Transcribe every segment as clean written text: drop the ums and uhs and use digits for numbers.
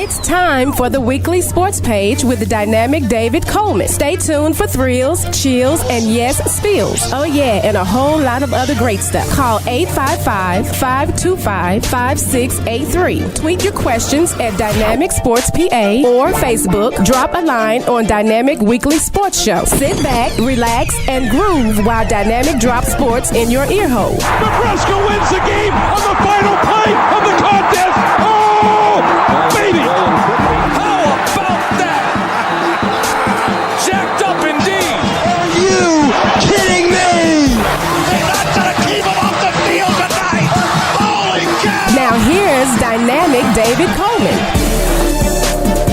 It's time for the weekly sports page with the dynamic David Coleman. Stay tuned for thrills, chills, and yes, spills. Oh yeah, and a whole lot of other great stuff. Call 855-525-5683. Tweet your questions at Dynamic Sports PA or Facebook. Drop a line on Dynamic Weekly Sports Show. Sit back, relax, and groove while Dynamic drops sports in your ear hole. Nebraska wins the game on the final play of the contest. Oh, baby! How about that? Jacked up indeed. Are you kidding me? They're not gonna keep him off the field tonight. Holy cow! Now here's Dynamic David Coleman.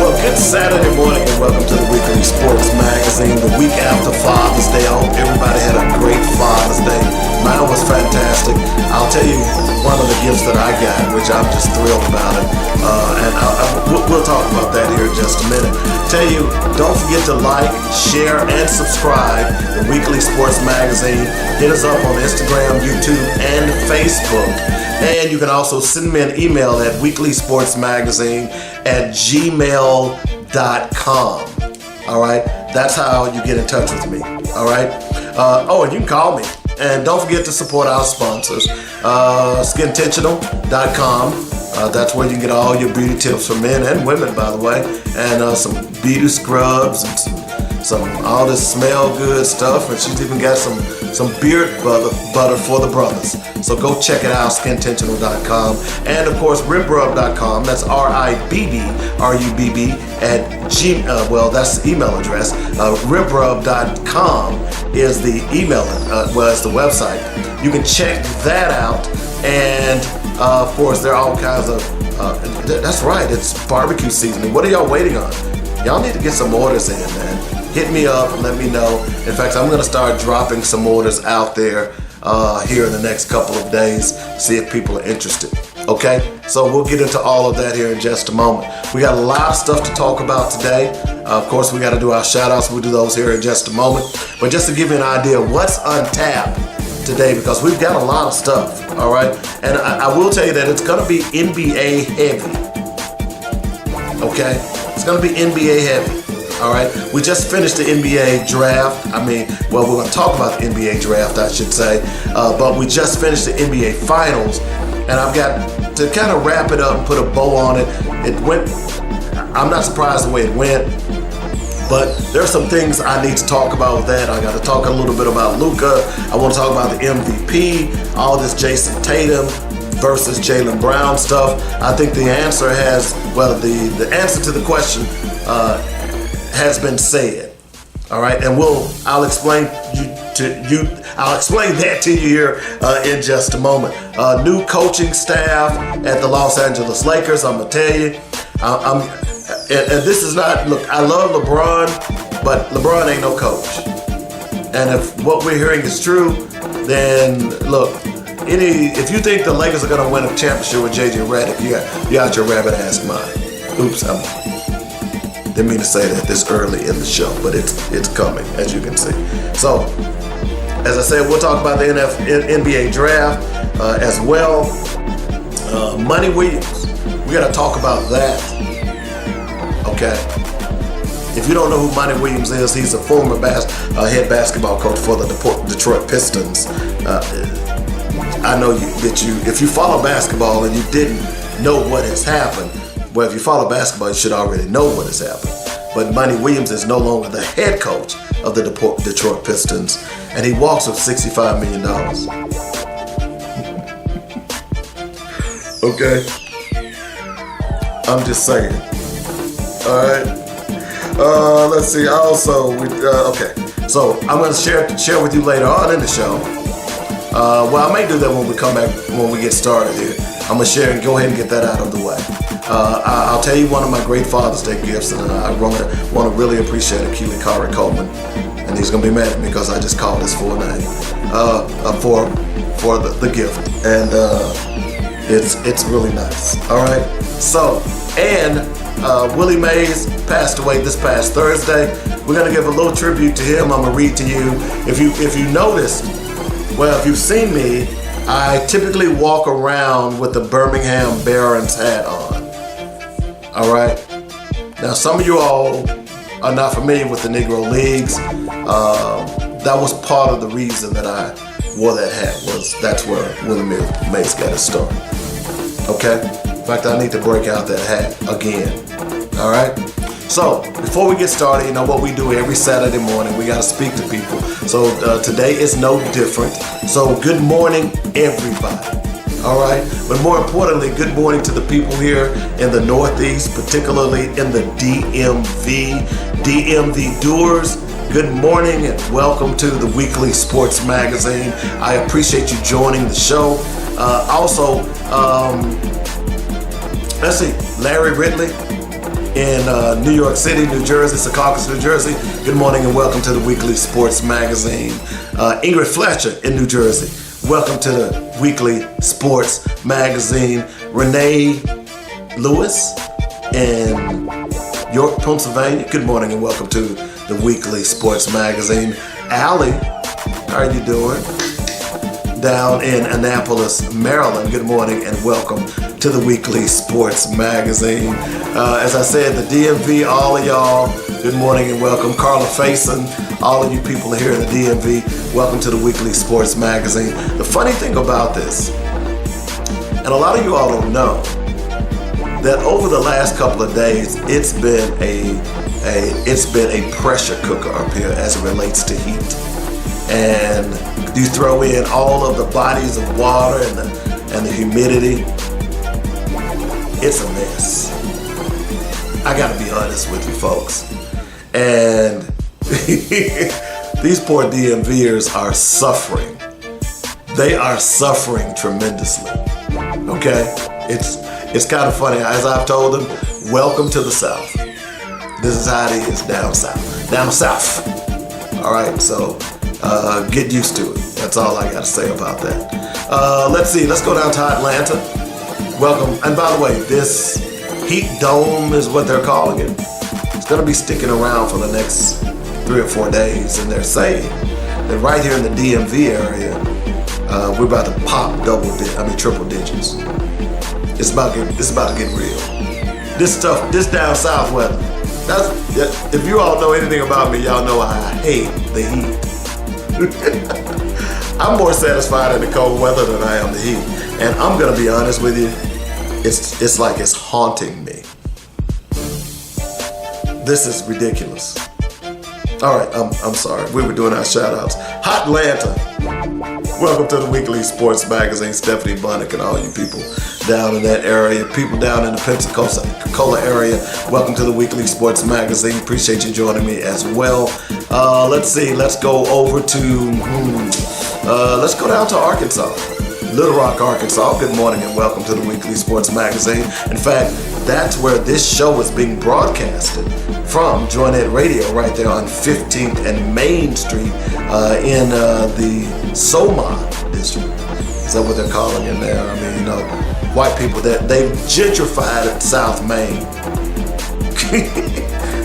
Well, good Saturday morning and welcome to the Weekly Sports Magazine. The week after Father's Day, I hope everybody had a great Father's Day. Mine was fantastic. I'll tell you one of the gifts that I got, which I'm just thrilled about it. We'll talk about that here in just a minute. Tell you, don't forget to like, share, and subscribe the Weekly Sports Magazine. Hit us up on Instagram, YouTube, and Facebook. And you can also send me an email at weeklyssportsmagazine@gmail.com. All right, that's how you get in touch with me. All right. And you can call me. And don't forget to support our sponsors, skintentional.com. That's where you can get all your beauty tips for men and women, by the way, and some beauty scrubs and some all this smell good stuff. And she's even got some beard butter for the brothers. So go check it out, skintentional.com. And of course, ribrub.com. That's RIBBRUBB at Gmail. That's the email address. Ribrub.com is the email, is the website. You can check that out. And of course, there are all kinds of, that's right, it's barbecue seasoning. What are y'all waiting on? Y'all need to get some orders in, man. Hit me up and let me know. In fact, I'm going to start dropping some orders out there here in the next couple of days, see if people are interested. Okay? So we'll get into all of that here in just a moment. We got a lot of stuff to talk about today. Of course, we got to do our shout-outs. We'll do those here in just a moment. But just to give you an idea of what's untapped today, because we've got a lot of stuff, all right? And I will tell you that it's going to be NBA heavy. Okay? It's going to be NBA heavy. All right, we just finished the NBA draft. We're going to talk about the NBA draft, I should say. But we just finished the NBA finals, and I've got to kind of wrap it up and put a bow on it. I'm not surprised the way it went, but there's some things I need to talk about with that. I got to talk a little bit about Luka. I want to talk about the MVP, all this Jason Tatum versus Jalen Brown stuff. I think the answer the answer to the question has been said. All right, and I'll explain that to you here in just a moment. New coaching staff at the Los Angeles Lakers. I'm gonna tell you, and this is not. Look, I love LeBron, but LeBron ain't no coach. And if what we're hearing is true, then look, if you think the Lakers are gonna win a championship with JJ Redick, you got your rabbit ass mind. Oops, didn't mean to say that this early in the show, but it's coming, as you can see. So, as I said, we'll talk about the NBA draft as well. Monty Williams, we got to talk about that. Okay. If you don't know who Monty Williams is, he's a former head basketball coach for the Detroit Pistons. I know if you follow basketball and you didn't know what has happened, well, if you follow basketball, you should already know what has happened. But Monty Williams is no longer the head coach of the Detroit Pistons, and he walks with $65 million. Okay? I'm just saying. All right? Let's see. Also, okay. So I'm going to share with you later on in the show. I may do that when we get started here. I'm going to share and go ahead and get that out of the way. I'll tell you one of my great Father's Day gifts, and I want to really appreciate Kaire Coleman, and he's gonna be mad at me because I just called his full name for the gift, and it's really nice. All right. So, and Willie Mays passed away this past Thursday. We're gonna give a little tribute to him. I'm gonna read to you. If you noticed, well, if you've seen me, I typically walk around with the Birmingham Barons hat on. All right. Now, some of you all are not familiar with the Negro Leagues. That was part of the reason that I wore that hat. That's where Willie Mays got his start. Okay. In fact, I need to break out that hat again. All right. So before we get started, you know what we do every Saturday morning. We got to speak to people. So today is no different. So good morning, everybody. All right. But more importantly, good morning to the people here in the Northeast, particularly in the DMV doers. Good morning and welcome to the weekly sports magazine. I appreciate you joining the show. Also, let's see, Larry Ridley in New York City, New Jersey, Secaucus, New Jersey. Good morning and welcome to the weekly sports magazine. Ingrid Fletcher in New Jersey. Welcome to the weekly sports magazine. Renee Lewis in York, Pennsylvania. Good morning and welcome to the weekly sports magazine. Allie, how are you doing? Down in Annapolis, Maryland. Good morning and welcome to the weekly sports magazine. As I said, the DMV, all of y'all, good morning and welcome. Carla Faison, all of you people here in the DMV, welcome to the weekly sports magazine. The funny thing about this, and a lot of you all don't know, that over the last couple of days, it's been a pressure cooker up here as it relates to heat. And you throw in all of the bodies of water and the humidity, it's a mess. I gotta be honest with you folks. And these poor DMVers are suffering. They are suffering tremendously. Okay? It's kind of funny. As I've told them, welcome to the South. This is how it is down south. Down south. All right, so get used to it. That's all I got to say about that. Let's see. Let's go down to Atlanta. Welcome. And by the way, this heat dome is what they're calling it. It's going to be sticking around for the next 3 or 4 days. And they're saying that right here in the DMV area, we're about to pop triple digits. It's about to get real. This down south weather. If you all know anything about me, y'all know I hate the heat. I'm more satisfied in the cold weather than I am the heat. And I'm gonna be honest with you, it's like it's haunting me. This is ridiculous. All right, I'm sorry. We were doing our shout outs. Hot Atlanta. Welcome to the weekly sports magazine. Stephanie Bunnick and all you people down in that area. People down in the Pensacola area. Welcome to the weekly sports magazine. Appreciate you joining me as well. Let's see. Let's go over to, let's go down to Arkansas. Little Rock, Arkansas. Good morning and welcome to the weekly sports magazine. In fact, that's where this show is being broadcasted from, Joynet Radio, right there on 15th and Main Street in the Soma district. Is that what they're calling it there? I mean, you know, white people, that they've gentrified South Main.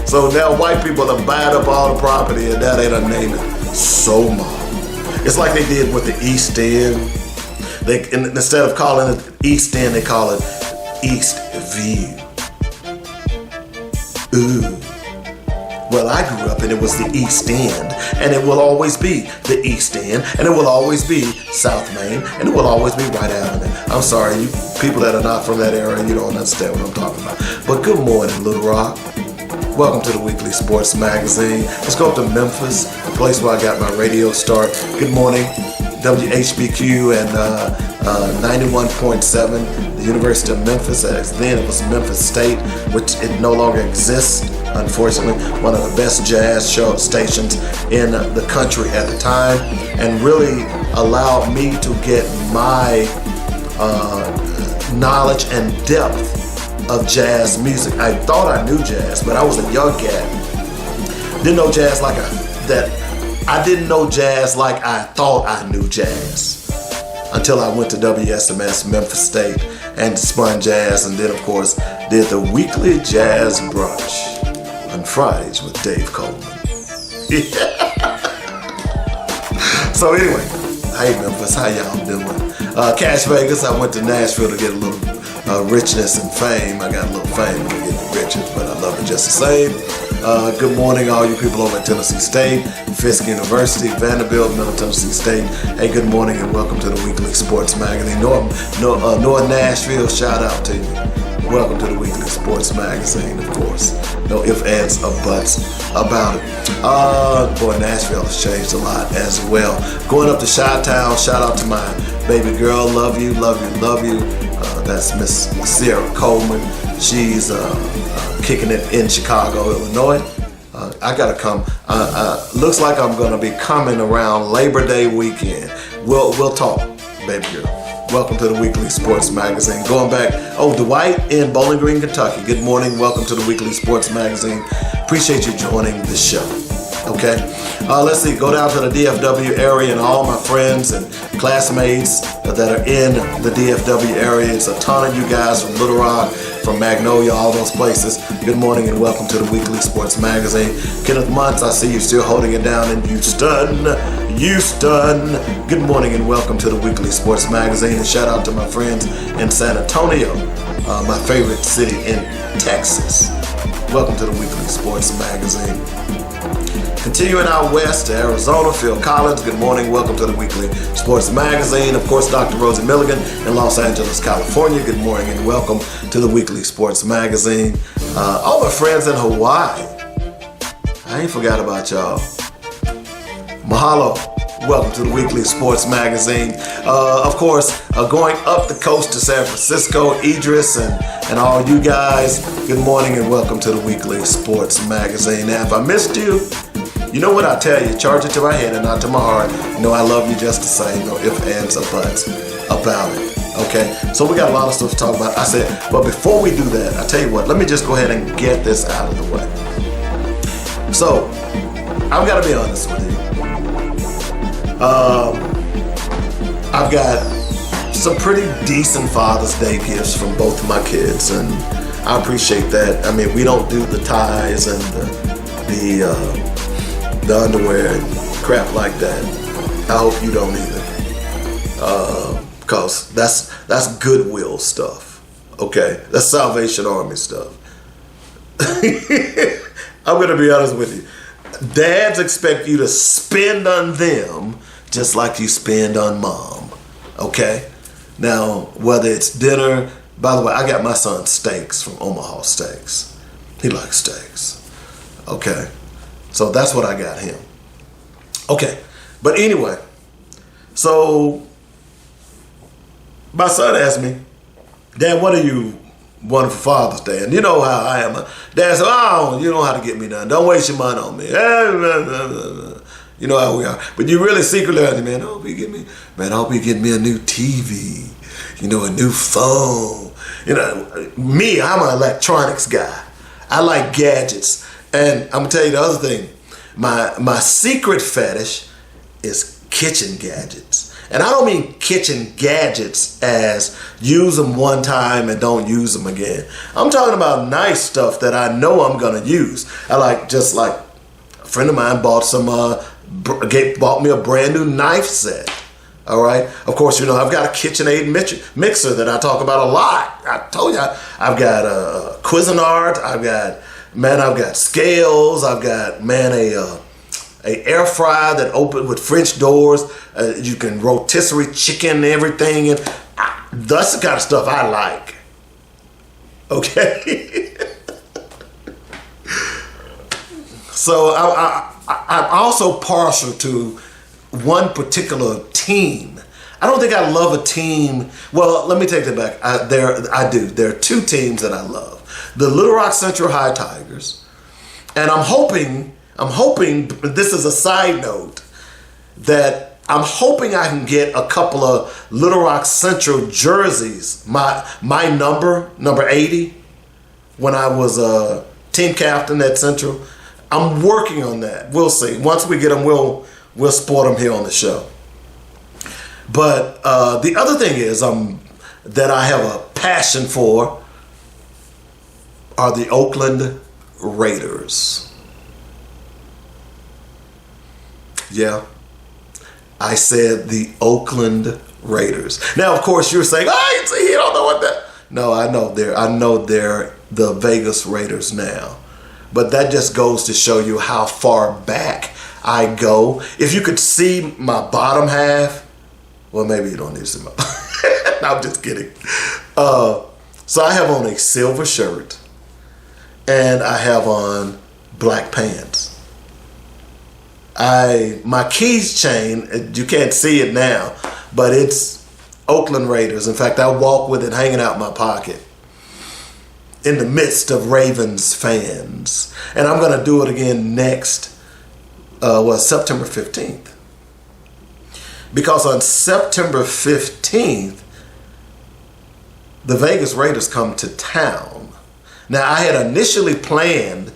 So now white people have buying up all the property and now they done named it Soma. It's like they did with the East End. Instead of calling it East End, they call it East View. Ooh. Well, I grew up and it was the East End, and it will always be the East End, and it will always be South Main, and it will always be right out of there. I'm sorry, you people that are not from that area, you don't understand what I'm talking about. But good morning, Little Rock. Welcome to the weekly sports magazine. Let's go up to Memphis, the place where I got my radio start. Good morning, WHBQ and 91.7, the University of Memphis. Then it was Memphis State, which it no longer exists, unfortunately. One of the best jazz show stations in the country at the time, and really allowed me to get my knowledge and depth of jazz music. I thought I knew jazz, but I was a young cat. Didn't know jazz like I didn't know jazz like I thought I knew jazz until I went to WSMS Memphis State and spun jazz, and then of course did the weekly jazz brunch on Fridays with Dave Coleman. So anyway, hey Memphis, how y'all doing? Cash Vegas, I went to Nashville to get a richness and fame. I got a little fame when I get the riches, but I love it just the same. Good morning, all you people over at Tennessee State, Fisk University, Vanderbilt, Middle Tennessee State. Hey, good morning and welcome to the Weekly Sports Magazine. North Nashville, shout out to you. Welcome to the Weekly Sports Magazine, of course. No ifs, ands, or buts about it. Boy, Nashville has changed a lot as well. Going up to Chi-Town, shout out to my baby girl. Love you, love you, love you. That's Miss Sierra Coleman. She's kicking it in Chicago, Illinois. I gotta come. Looks like I'm gonna be coming around Labor Day weekend. We'll talk, baby girl. Welcome to the Weekly Sports Magazine. Going back, Dwight in Bowling Green, Kentucky. Good morning. Welcome to the Weekly Sports Magazine. Appreciate you joining the show. Okay, let's see. Go down to the DFW area and all my friends and classmates that are in the DFW area. It's a ton of you guys from Little Rock, from Magnolia, all those places. Good morning and welcome to the Weekly Sports Magazine. Kenneth Muntz, I see you still holding it down in Houston. Good morning and welcome to the Weekly Sports Magazine. And shout out to my friends in San Antonio, my favorite city in Texas. Welcome to the Weekly Sports Magazine. Continuing out west to Arizona, Phil Collins, good morning. Welcome to the Weekly Sports Magazine. Of course, Dr. Rosie Milligan in Los Angeles, California. Good morning and welcome to the Weekly Sports Magazine. All my friends in Hawaii, I ain't forgot about y'all. Mahalo. Welcome to the Weekly Sports Magazine. Of course, going up the coast to San Francisco, Idris and all you guys, good morning and welcome to the Weekly Sports Magazine. Now, if I missed you, you know what I tell you, charge it to my head and not to my heart. You know I love you just the same, no ifs, ands, or buts about it. Okay, so we got a lot of stuff to talk about. I said, but before we do that, I tell you what, let me just go ahead and get this out of the way. So, I've got to be honest with you. I've got some pretty decent Father's Day gifts from both of my kids, and I appreciate that. I mean, we don't do the ties and the underwear and crap like that. I hope you don't either, because that's Goodwill stuff. Okay, that's Salvation Army stuff. I'm gonna be honest with you. Dads expect you to spend on them just like you spend on mom. Okay? Now, whether it's dinner, by the way, I got my son steaks from Omaha Steaks. He likes steaks. Okay? So that's what I got him. Okay. But anyway, so my son asked me, Dad, what are you wanting for Father's Day? And you know how I am. Dad said, oh, you know how to get me done. Don't waste your money on me. You know how we are. But you really secretly, man, I hope you get me a new TV, you know, a new phone. You know, me, I'm an electronics guy. I like gadgets. And I'm gonna tell you the other thing. My secret fetish is kitchen gadgets. And I don't mean kitchen gadgets as use them one time and don't use them again. I'm talking about nice stuff that I know I'm gonna use. Just like a friend of mine bought bought me a brand new knife set. All right. Of course, you know, I've got a KitchenAid mixer that I talk about a lot. I told you I've got a Cuisinart. I've got scales. I've got, a air fryer that open with French doors. You can rotisserie chicken and everything. And that's the kind of stuff I like. Okay. So I'm also partial to one particular team. I don't think I love a team. Well, let me take that back. I do. There are two teams that I love. The Little Rock Central High Tigers. And I'm hoping, this is a side note, that I'm hoping I can get a couple of Little Rock Central jerseys. My number 80, when I was a team captain at Central. I'm working on that. We'll see. Once we get them, we'll sport them here on the show. But the other thing is that I have a passion for are the Oakland Raiders. Yeah, I said the Oakland Raiders. Now, of course, you're saying, you don't know what that. No, I know they're the Vegas Raiders now. But that just goes to show you how far back I go. If you could see my bottom half, well, maybe you don't need to see my no, I'm just kidding. So I have on a silver shirt and I have on black pants. My keys chain, you can't see it now, but it's Oakland Raiders. In fact, I walk with it hanging out my pocket in the midst of Ravens fans. And I'm going to do it again next, September 15th. Because on September 15th, the Vegas Raiders come to town. Now, I had initially planned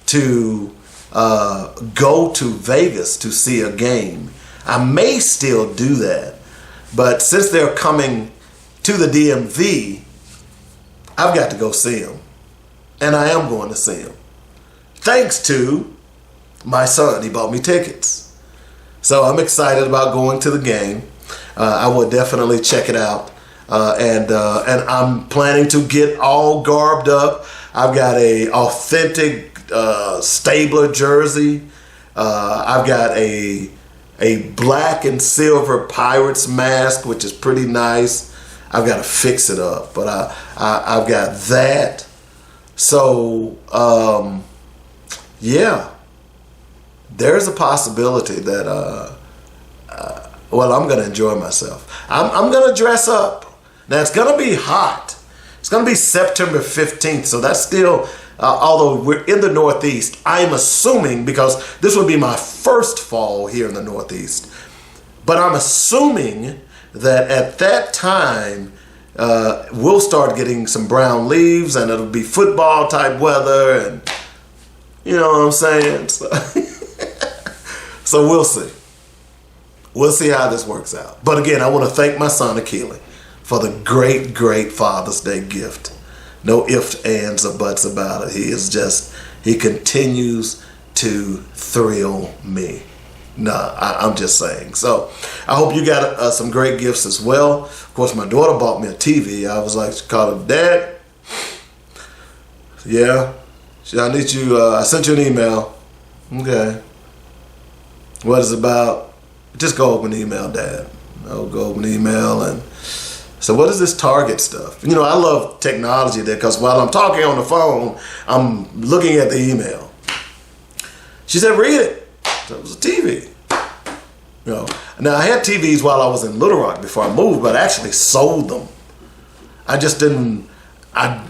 to go to Vegas to see a game. I may still do that. But since they're coming to the DMV, I've got to go see them. And I am going to see them. Thanks to my son. He bought me tickets. So I'm excited about going to the game. I will definitely check it out. And I'm planning to get all garbed up. I've got a authentic Stabler jersey. I've got a black and silver Pirates mask, which is pretty nice. I've got to fix it up, but I've got that. So, yeah, there's a possibility that, I'm going to enjoy myself. I'm going to dress up. Now, it's going to be hot. It's going to be September 15th, so that's still, although we're in the Northeast, I'm assuming, because this would be my first fall here in the Northeast, but I'm assuming that at that time, we'll start getting some brown leaves and it'll be football type weather, and you know what I'm saying? So we'll see. We'll see how this works out. But again, I want to thank my son Akili for the great, great Father's Day gift. No ifs, ands, or buts about it. He continues to thrill me. I'm just saying. So I hope you got some great gifts as well. Of course, my daughter bought me a TV. I was like, she called him, Dad. Yeah. I need you. I sent you an email. Okay. What is it about? Just go open the email, Dad. I'll go open the email. And so what is this Target stuff? You know, I love technology there because while I'm talking on the phone, I'm looking at the email. She said, read it. So it was a TV. You know, now I had TVs while I was in Little Rock before I moved, but I actually sold them. I just didn't. I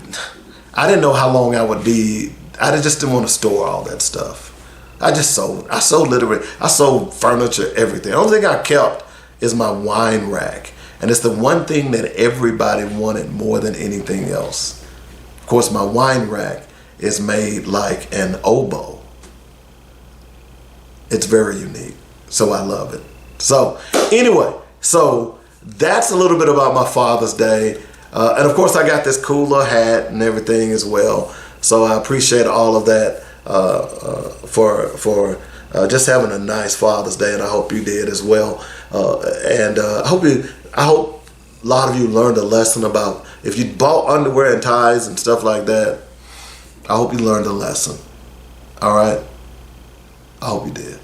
didn't know how long I would be. I just didn't want to store all that stuff. I sold literally. I sold furniture, everything. The only thing I kept is my wine rack, and it's the one thing that everybody wanted more than anything else. Of course, my wine rack is made like an oboe. It's very unique. So I love it. So anyway, so that's a little bit about my Father's Day. And of course I got this cooler hat and everything as well. So I appreciate all of that for just having a nice Father's Day, and I hope you did as well. And I hope a lot of you learned a lesson about if you bought underwear and ties and stuff like that. I hope you learned a lesson. All right. I hope you did.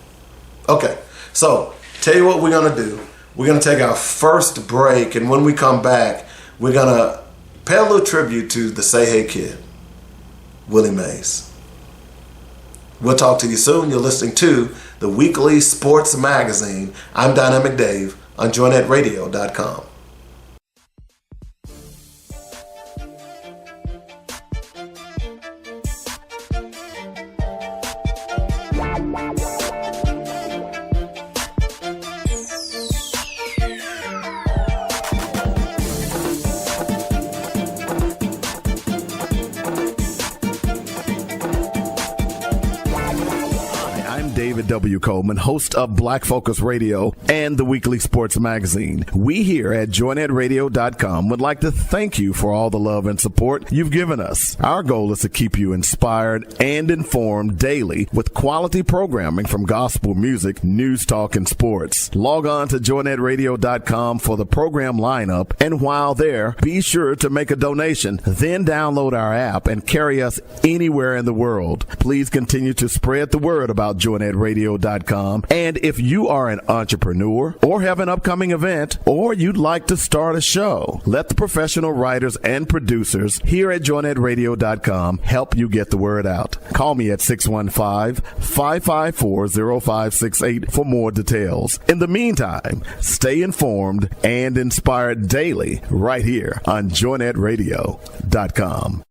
Okay, so tell you what we're going to do. We're going to take our first break, and when we come back, we're going to pay a little tribute to the Say Hey Kid, Willie Mays. We'll talk to you soon. You're listening to the Weekly Sports Magazine. I'm Dynamic Dave on JoyNetRadio.com. David W. Coleman, host of Black Focus Radio and the Weekly Sports Magazine. We here at joynetradio.com would like to thank you for all the love and support you've given us. Our goal is to keep you inspired and informed daily with quality programming from gospel music, news, talk, and sports. Log on to joynetradio.com for the program lineup, and while there, be sure to make a donation. Then download our app and carry us anywhere in the world. Please continue to spread the word about joynetradio.com. And if you are an entrepreneur or have an upcoming event or you'd like to start a show, let the professional writers and producers here at joynetradio.com help you get the word out. Call me at 615-554-0568 for more details. In the meantime, stay informed and inspired daily right here on joynetradio.com.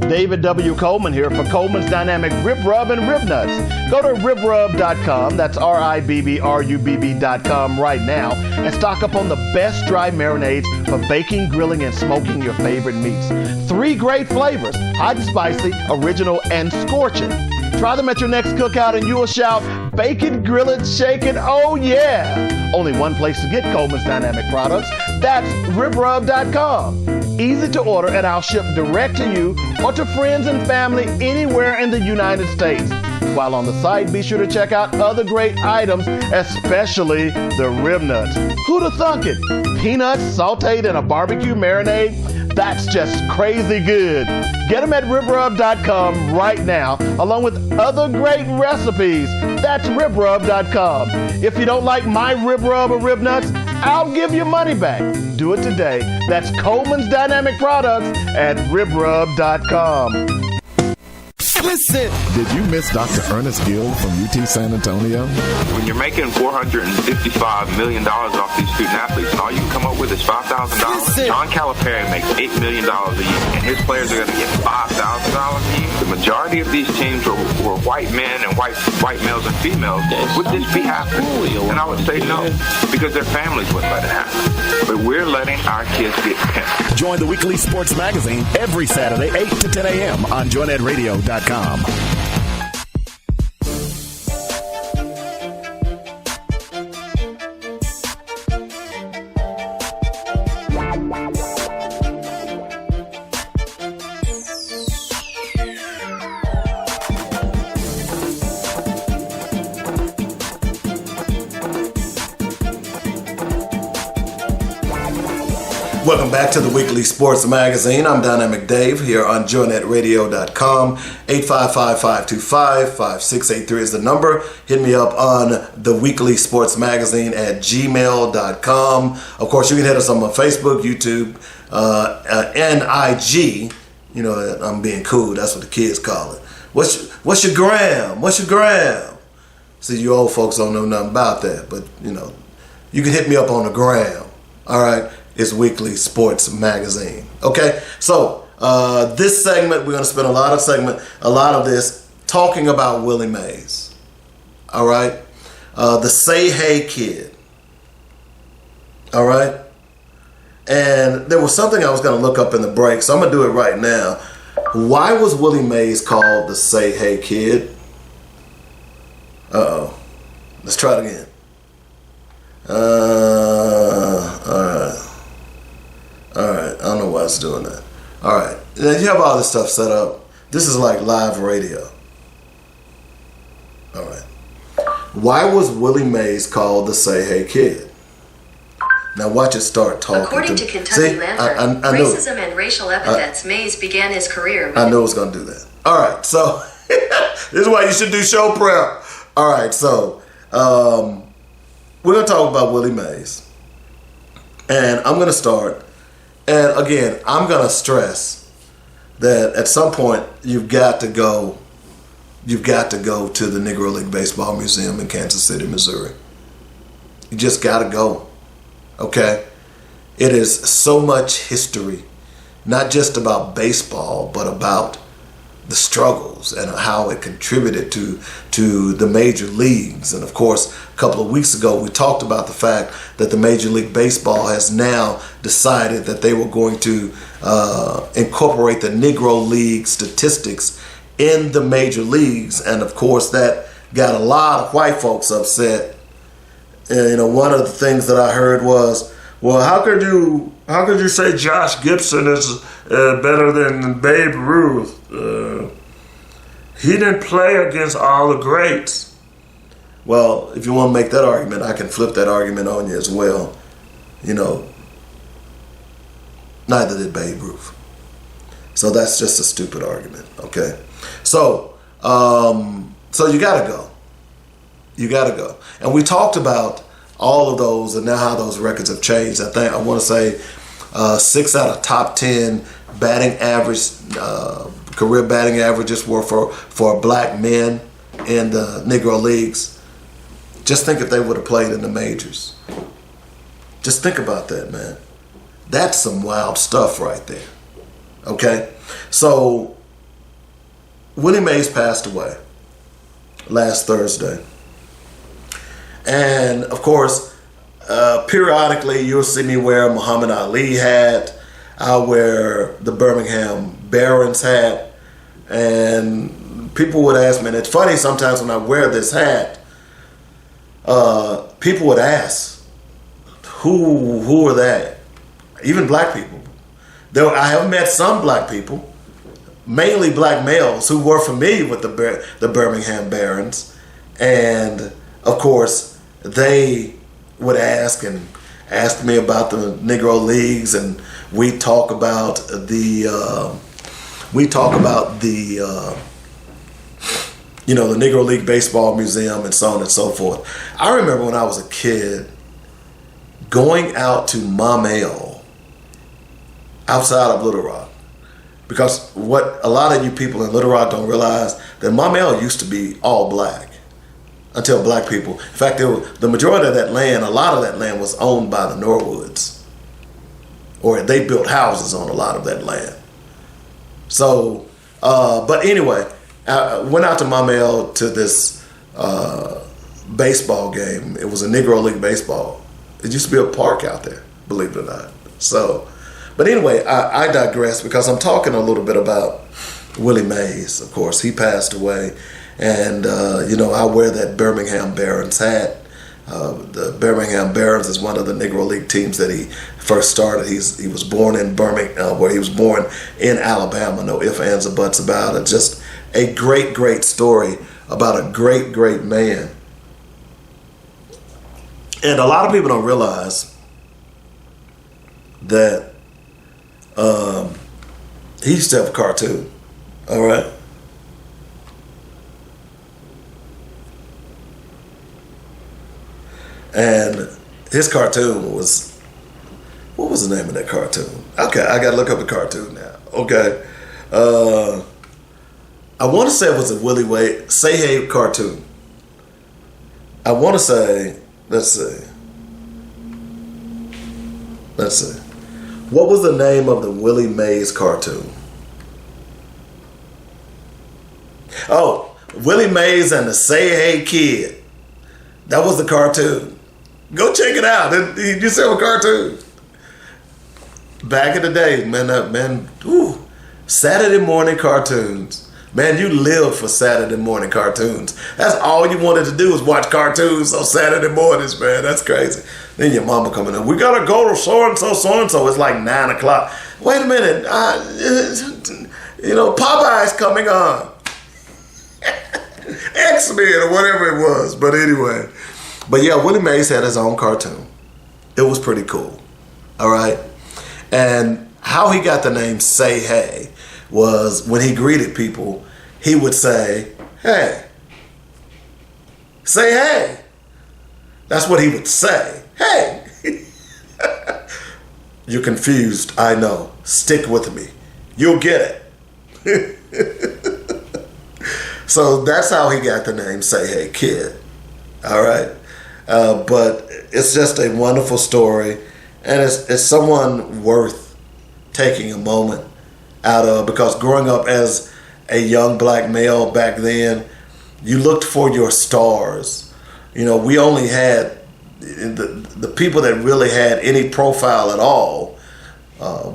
David W. Coleman here for Coleman's Dynamic Rib Rub and Rib Nuts. Go to ribrub.com, that's RIBBRUBB.com right now, and stock up on the best dry marinades for baking, grilling, and smoking your favorite meats. 3 great flavors, hot and spicy, original, and scorching. Try them at your next cookout and you will shout, bake it, grill it, shake it, oh yeah! Only one place to get Coleman's Dynamic products, that's ribrub.com. Easy to order, and I'll ship direct to you or to friends and family anywhere in the United States. While on the site, be sure to check out other great items, especially the rib nuts. Who'd have thunk it? Peanuts sauteed in a barbecue marinade? That's just crazy good. Get them at ribrub.com right now, along with other great recipes. That's ribrub.com. If you don't like my rib rub or rib nuts, I'll give you money back. Do it today. That's Coleman's Dynamic Products at ribrub.com. Listen! Did you miss Dr. Ernest Gill from UT San Antonio? When you're making $455 million off these student athletes and all you can come up with is $5,000, John Calipari makes $8 million a year, and his players are going to get $5,000 a year. The majority of these teams were white men and white males and females. Would this be happening? And I would say no, because their families wouldn't let it happen. But we're letting our kids get pimped. Join the Weekly Sports Magazine every Saturday, 8 to 10 a.m. on joynetradio.com. Welcome back to the Weekly Sports Magazine. I'm Dynamic Dave here on joynetradio.com. 855-525-5683 is the number. Hit me up on the Weekly Sports Magazine at gmail.com. Of course, you can hit us on Facebook, YouTube, and IG. You know, I'm being cool. That's what the kids call it. What's your gram? What's your gram? See, you old folks don't know nothing about that, but, you know, you can hit me up on the gram. All right? It's Weekly Sports Magazine. Okay, so this segment, we're going to spend a lot of this talking about Willie Mays. All right, the Say Hey Kid. All right, and there was something I was going to look up in the break, so I'm going to do it right now. Why was Willie Mays called the Say Hey Kid? Uh-oh. Let's try it again. All right, I don't know why it's doing that. All right, now you have all this stuff set up. This is like live radio. All right. Why was Willie Mays called the Say Hey Kid? Now watch it start talking. According to Kentucky Lantern, racism and racial epithets, Mays began his career with... I knew it was going to do that. All right, so this is why you should do show prep. All right, so we're going to talk about Willie Mays. And I'm going to start. And again, I'm going to stress that at some point you've got to go to the Negro League Baseball Museum in Kansas City, Missouri. You just got to go. Okay? It is so much history, not just about baseball, but about the struggles and how it contributed to the major leagues. And of course, a couple of weeks ago, we talked about the fact that the Major League Baseball has now decided that they were going to incorporate the Negro League statistics in the major leagues. And of course, that got a lot of white folks upset. And, one of the things that I heard was, well, how could you say Josh Gibson is better than Babe Ruth? He didn't play against all the greats. Well, if you want to make that argument, I can flip that argument on you as well. Neither did Babe Ruth. So that's just a stupid argument, okay? So you gotta go. You gotta go. And we talked about all of those and now how those records have changed. I want to say 6 out of top 10 batting average, career batting averages were for black men in the Negro Leagues. Just think if they would have played in the majors. Just think about that, man. That's some wild stuff right there. Okay? So, Willie Mays passed away last Thursday. And, of course, periodically you'll see me wear a Muhammad Ali hat. I'll wear the Birmingham Barons hat. And people would ask me, and it's funny sometimes when I wear this hat, people would ask, who are that? Even black people. I have met some black people, mainly black males, who were familiar with the Birmingham Barons. And, of course, they would ask me about the Negro Leagues, and we talk about the Negro League Baseball Museum and so on and so forth. I remember when I was a kid going out to Mamel outside of Little Rock, because what a lot of you people in Little Rock don't realize, that Mamel used to be all black until black people. In fact, the majority of that land, a lot of that land was owned by the Norwoods, or they built houses on a lot of that land. So, but anyway, I went out to Mamel to this baseball game. It was a Negro League baseball. It used to be a park out there, believe it or not. So, but anyway, I digress, because I'm talking a little bit about Willie Mays. Of course, he passed away. And, I wear that Birmingham Barons hat. The Birmingham Barons is one of the Negro League teams that he first started. He was born in Birmingham, he was born in Alabama. No ifs, ands, or buts about it. Just a great, great story about a great, great man. And a lot of people don't realize that he used to have a cartoon. All right. And his cartoon was, what was the name of that cartoon? Okay, I got to look up the cartoon now. Okay. I want to say it was a Willie Way Say Hey cartoon. I want to say, let's see. What was the name of the Willie Mays cartoon? Oh, Willie Mays and the Say Hey Kid. That was the cartoon. Go check it out. You see a cartoon. Back in the day, man, Saturday morning cartoons. Man, you lived for Saturday morning cartoons. That's all you wanted to do was watch cartoons on Saturday mornings, man. That's crazy. Then your mama coming in. We got to go to so-and-so. It's like 9 o'clock. Wait a minute. Popeye's coming on. X-Men or whatever it was. But anyway. But yeah, Willie Mays had his own cartoon. It was pretty cool. All right. And how he got the name Say Hey was when he greeted people, he would say, hey. Say hey. That's what he would say. Hey. You're confused, I know. Stick with me. You'll get it. So that's how he got the name Say Hey Kid. All right. But it's just a wonderful story, and it's someone worth taking a moment out of, because growing up as a young black male back then, you looked for your stars. We only had the people that really had any profile at all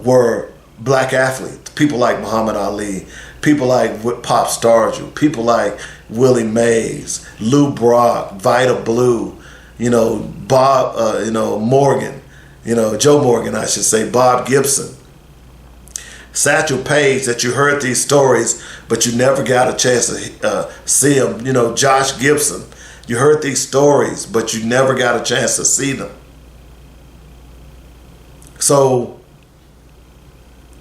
were black athletes. People like Muhammad Ali, people like Pop Stargell, people like Willie Mays, Lou Brock, Vida Blue, Bob, Morgan, Joe Morgan, I should say, Bob Gibson, Satchel Paige, that you heard these stories, but you never got a chance to see them. Josh Gibson, you heard these stories, but you never got a chance to see them. So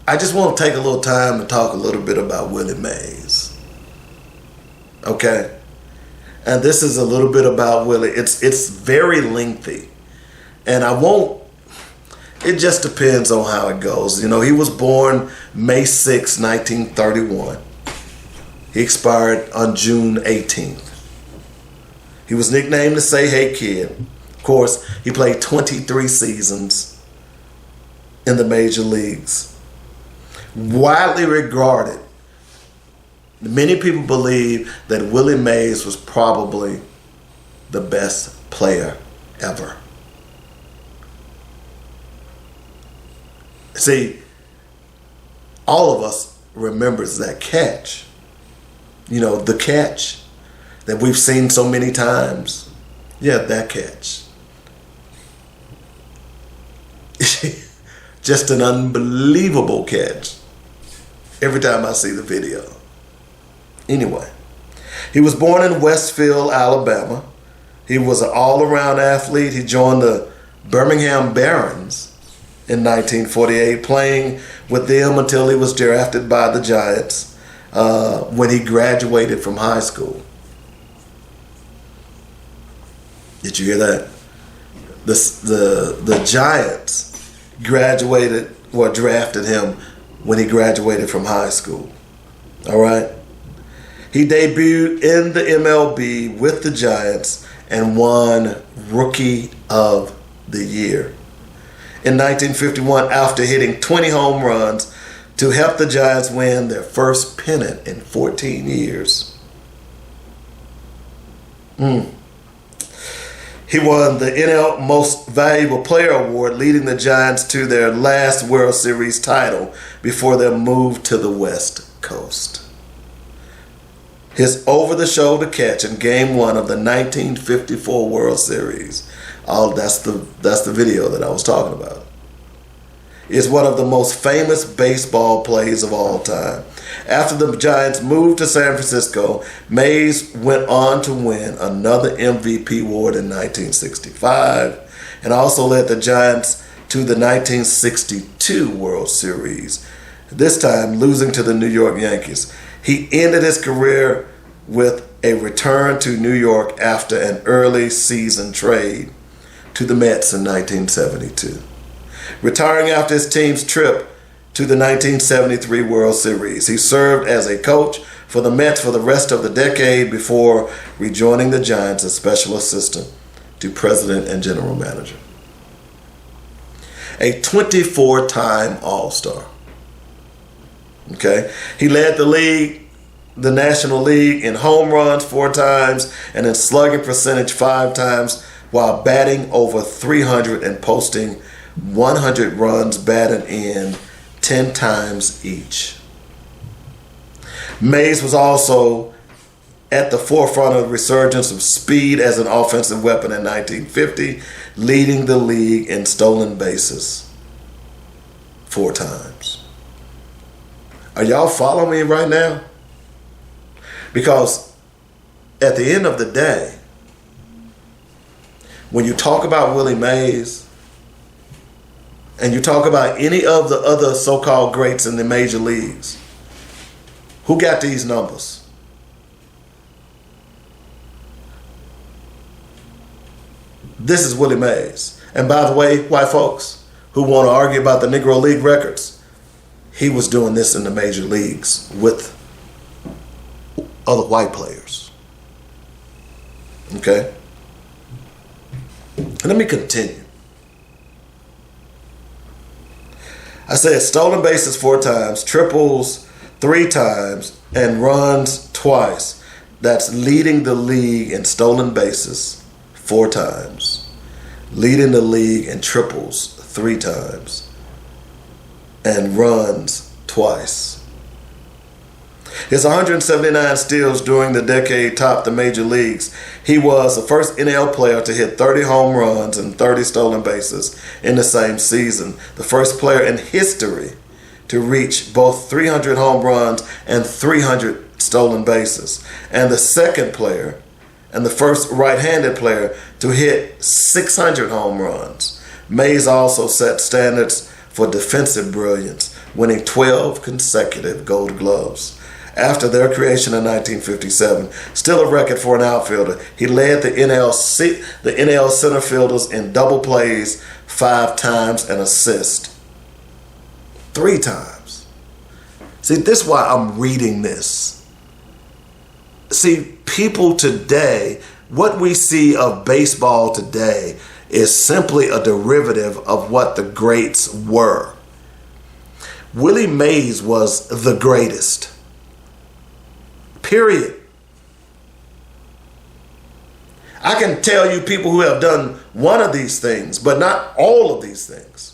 I just want to take a little time to talk a little bit about Willie Mays. Okay? And this is a little bit about Willie. It's very lengthy. And it just depends on how it goes. He was born May 6, 1931. He expired on June 18th. He was nicknamed the Say Hey Kid. Of course, he played 23 seasons in the major leagues. Widely regarded, many people believe that Willie Mays was probably the best player ever. See, all of us remembers that catch. The catch that we've seen so many times. Yeah, that catch. Just an unbelievable catch every time I see the video. Anyway, he was born in Westfield, Alabama. He was an all-around athlete. He joined the Birmingham Barons in 1948, playing with them until he was drafted by the Giants when he graduated from high school. Did you hear that? The Giants drafted him when he graduated from high school. All right? He debuted in the MLB with the Giants and won Rookie of the Year in 1951 after hitting 20 home runs to help the Giants win their first pennant in 14 years. He won the NL Most Valuable Player Award, leading the Giants to their last World Series title before their move to the West Coast. His over-the-shoulder catch in Game 1 of the 1954 World Series, that's the video that I was talking about, is one of the most famous baseball plays of all time. After the Giants moved to San Francisco, Mays went on to win another MVP award in 1965 and also led the Giants to the 1962 World Series, this time losing to the New York Yankees. He ended his career with a return to New York after an early season trade to the Mets in 1972. Retiring after his team's trip to the 1973 World Series. He served as a coach for the Mets for the rest of the decade before rejoining the Giants as special assistant to president and general manager. A 24-time All-Star. Okay? He led the National League in home runs 4 times and in slugging percentage 5 times while batting over 300 and posting 100 runs batted in 10 times each. Mays was also at the forefront of the resurgence of speed as an offensive weapon in 1950, leading the league in stolen bases 4 times. Are y'all following me right now? Because at the end of the day, when you talk about Willie Mays, and you talk about any of the other so-called greats in the major leagues, who got these numbers? This is Willie Mays. And by the way, white folks who want to argue about the Negro League records, he was doing this in the major leagues with other white players. Okay? And let me continue. I said stolen bases 4 times, triples 3 times, and runs twice. That's leading the league in stolen bases 4 times, leading the league in triples 3 times, and runs twice. His 179 steals during the decade topped the major leagues. He was the first NL player to hit 30 home runs and 30 stolen bases in the same season. The first player in history to reach both 300 home runs and 300 stolen bases. And the second player and the first right-handed player to hit 600 home runs. Mays also set standards for defensive brilliance, winning 12 consecutive Gold Gloves. After their creation in 1957, still a record for an outfielder, he led the NL center fielders in double plays 5 times and assists 3 times. See, this is why I'm reading this. See, people today, what we see of baseball today is simply a derivative of what the greats were. Willie Mays was the greatest. Period. I can tell you people who have done one of these things, but not all of these things.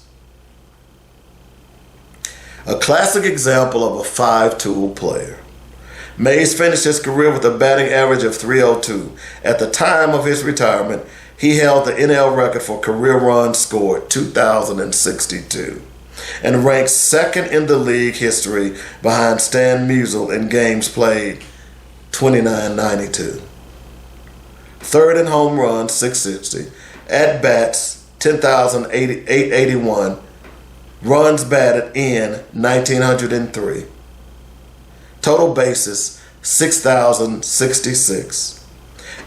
A classic example of a 5-tool player. Mays finished his career with a batting average of .302. At the time of his retirement, he held the NL record for career runs scored, 2,062, and ranked second in the league history behind Stan Musial in games played, 2992. Third in home runs, 660. At bats, 10,881. Runs batted in, 1,903. Total bases, 6,066.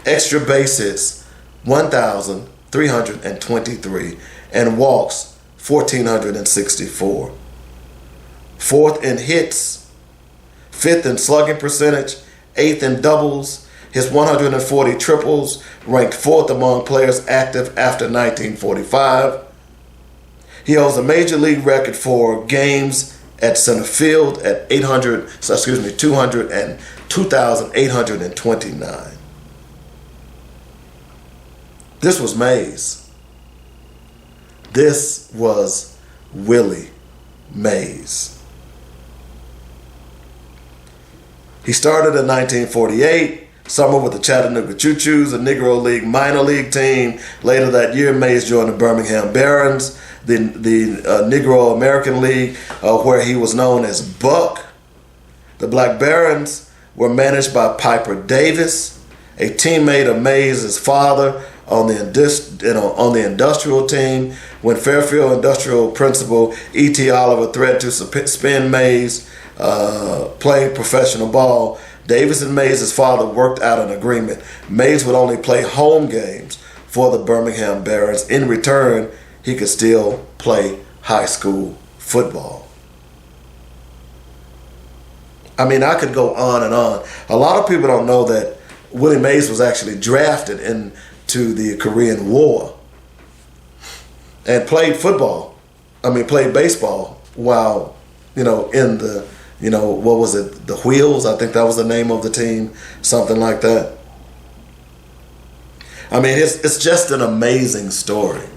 Extra base hits, 1,323. And walks, 1,464. Fourth in hits, fifth in slugging percentage, eighth in doubles. His 140 triples ranked fourth among players active after 1945. He holds a major league record for games at center field at 2,829. This was Mays. This was Willie Mays. He started in 1948, summer with the Chattanooga Choo-Choos, a Negro League minor league team. Later that year, Mays joined the Birmingham Barons, the Negro American League, where he was known as Buck. The Black Barons were managed by Piper Davis, a teammate of Mays' father on the industrial team. When Fairfield Industrial principal E.T. Oliver threatened to suspend Mays playing professional ball, Davis and Mays' father worked out an agreement. Mays would only play home games for the Birmingham Barons. In return, he could still play high school football. I mean, I could go on and on. A lot of people don't know that Willie Mays was actually drafted into the Korean War and played baseball while, in the, what was it, the Wheels? I think that was the name of the team, something like that. I mean, it's just an amazing story.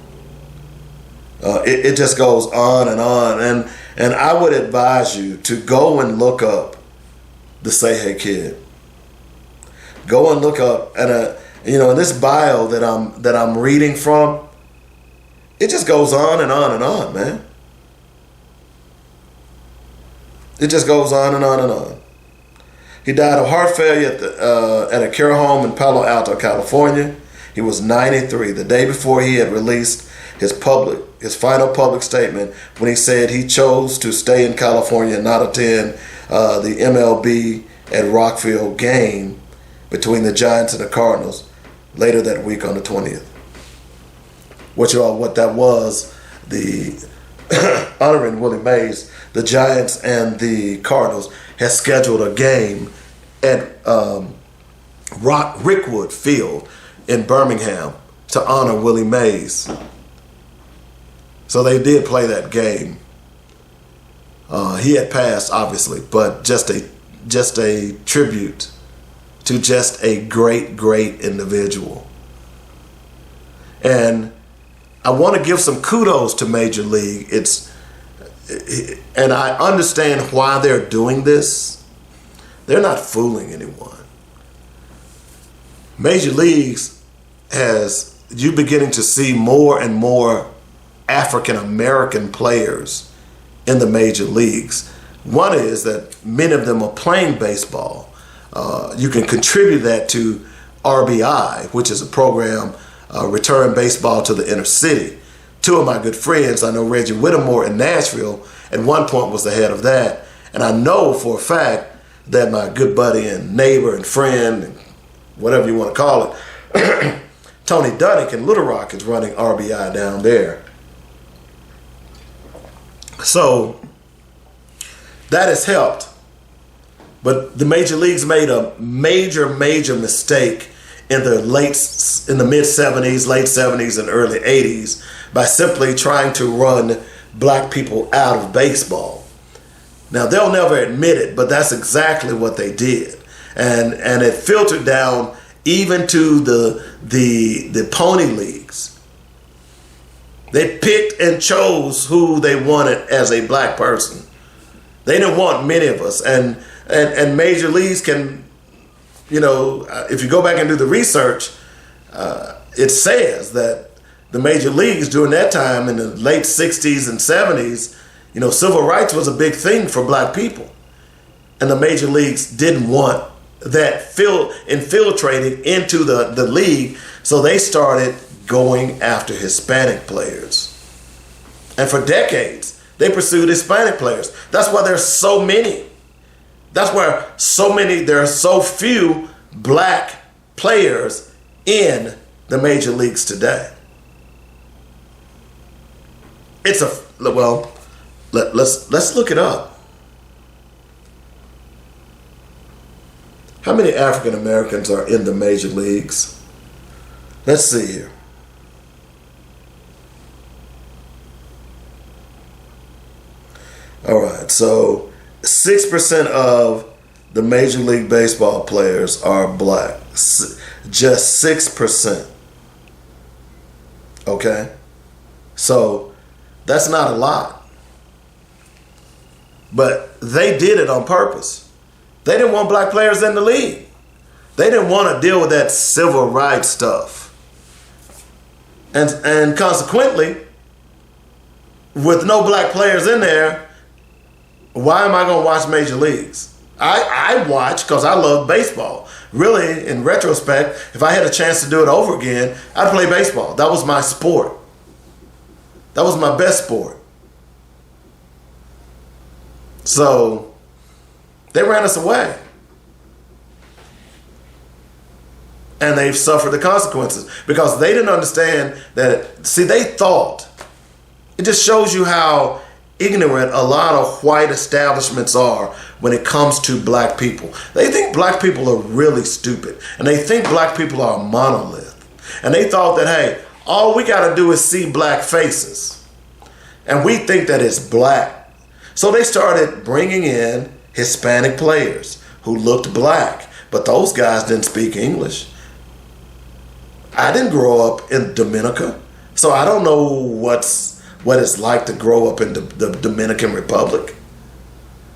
It just goes on and on. And I would advise you to go and look up the Say Hey Kid. Go and look up, and in this bio that I'm reading from, it just goes on and on and on, man. It just goes on and on and on. He died of heart failure at a care home in Palo Alto, California. He was 93, the day before he had released his final public statement, when he said he chose to stay in California and not attend the MLB at Rockfield game between the Giants and the Cardinals later that week on the 20th. What that was, the honoring Willie Mays, the Giants and the Cardinals had scheduled a game at Rickwood Field in Birmingham to honor Willie Mays. So they did play that game. He had passed, obviously, but just a tribute to just a great, great individual. And I want to give some kudos to Major League. And I understand why they're doing this, They're not fooling anyone. Major Leagues you're beginning to see more and more African American players in the major leagues. One is that many of them are playing baseball. You can contribute that to RBI, which is a program, Return Baseball to the Inner City. Two of my good friends, I know Reggie Whittemore in Nashville, at one point was the head of that. And I know for a fact that my good buddy and neighbor and friend, and whatever you want to call it, Tony Dunnick in Little Rock is running RBI down there. So that has helped. But the major leagues made a major mistake in the mid-70s, late 70s, and early 80s by simply trying to run black people out of baseball. Now, they'll never admit it, but that's exactly what they did. And it filtered down even to the pony leagues. They picked and chose who they wanted as a black person. They didn't want many of us. And major leagues can, if you go back and do the research, it says that the major leagues during that time in the late 60s and 70s, civil rights was a big thing for black people. And the major leagues didn't want that infiltrating into the league, so they started going after Hispanic players. And for decades, they pursued Hispanic players. That's why there's so many. That's why there are so few black players in the major leagues today. Let's look it up. How many African Americans are in the major leagues? Let's see here. All right, so 6% of the Major League Baseball players are black. Just 6%. Okay? So that's not a lot. But they did it on purpose. They didn't want black players in the league. They didn't want to deal with that civil rights stuff. And consequently, with no black players in there, why am I going to watch major leagues? I watch because I love baseball. Really, in retrospect, if I had a chance to do it over again, I'd play baseball. That was my sport. That was my best sport. So they ran us away. And they've suffered the consequences because they didn't understand that. See, they thought. It just shows you how ignorant a lot of white establishments are when it comes to black people. They think black people are really stupid. And they think black people are a monolith. And they thought that, hey, all we got to do is see black faces. And we think that it's black. So they started bringing in Hispanic players who looked black, but those guys didn't speak English. I didn't grow up in Dominica, so I don't know what it's like to grow up in the Dominican Republic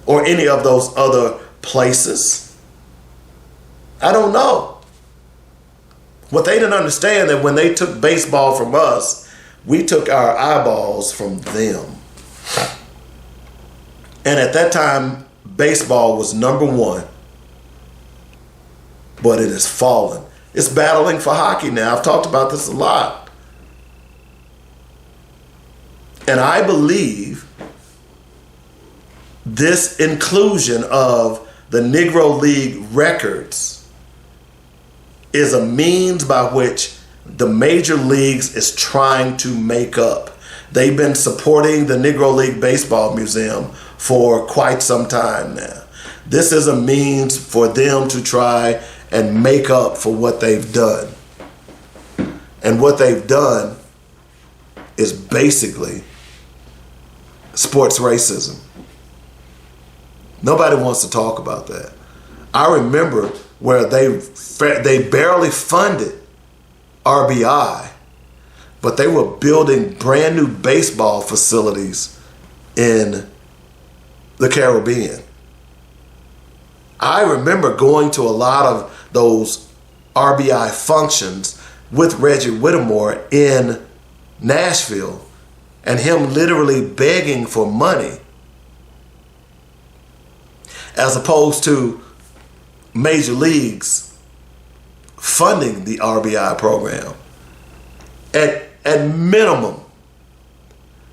or any of those other places. I don't know. What they didn't understand that when they took baseball from us, we took our eyeballs from them. And at that time, baseball was number one, but it has fallen. It's battling for hockey now. I've talked about this a lot. And I believe this inclusion of the Negro League records is a means by which the major leagues is trying to make up. They've been supporting the Negro League Baseball Museum for quite some time now. This is a means for them to try and make up for what they've done. And what they've done is basically sports racism. Nobody wants to talk about that. I remember where they barely funded RBI, but they were building brand new baseball facilities in the Caribbean. I remember going to a lot of those RBI functions with Reggie Whittemore in Nashville and him literally begging for money, as opposed to major leagues funding the RBI program. At minimum,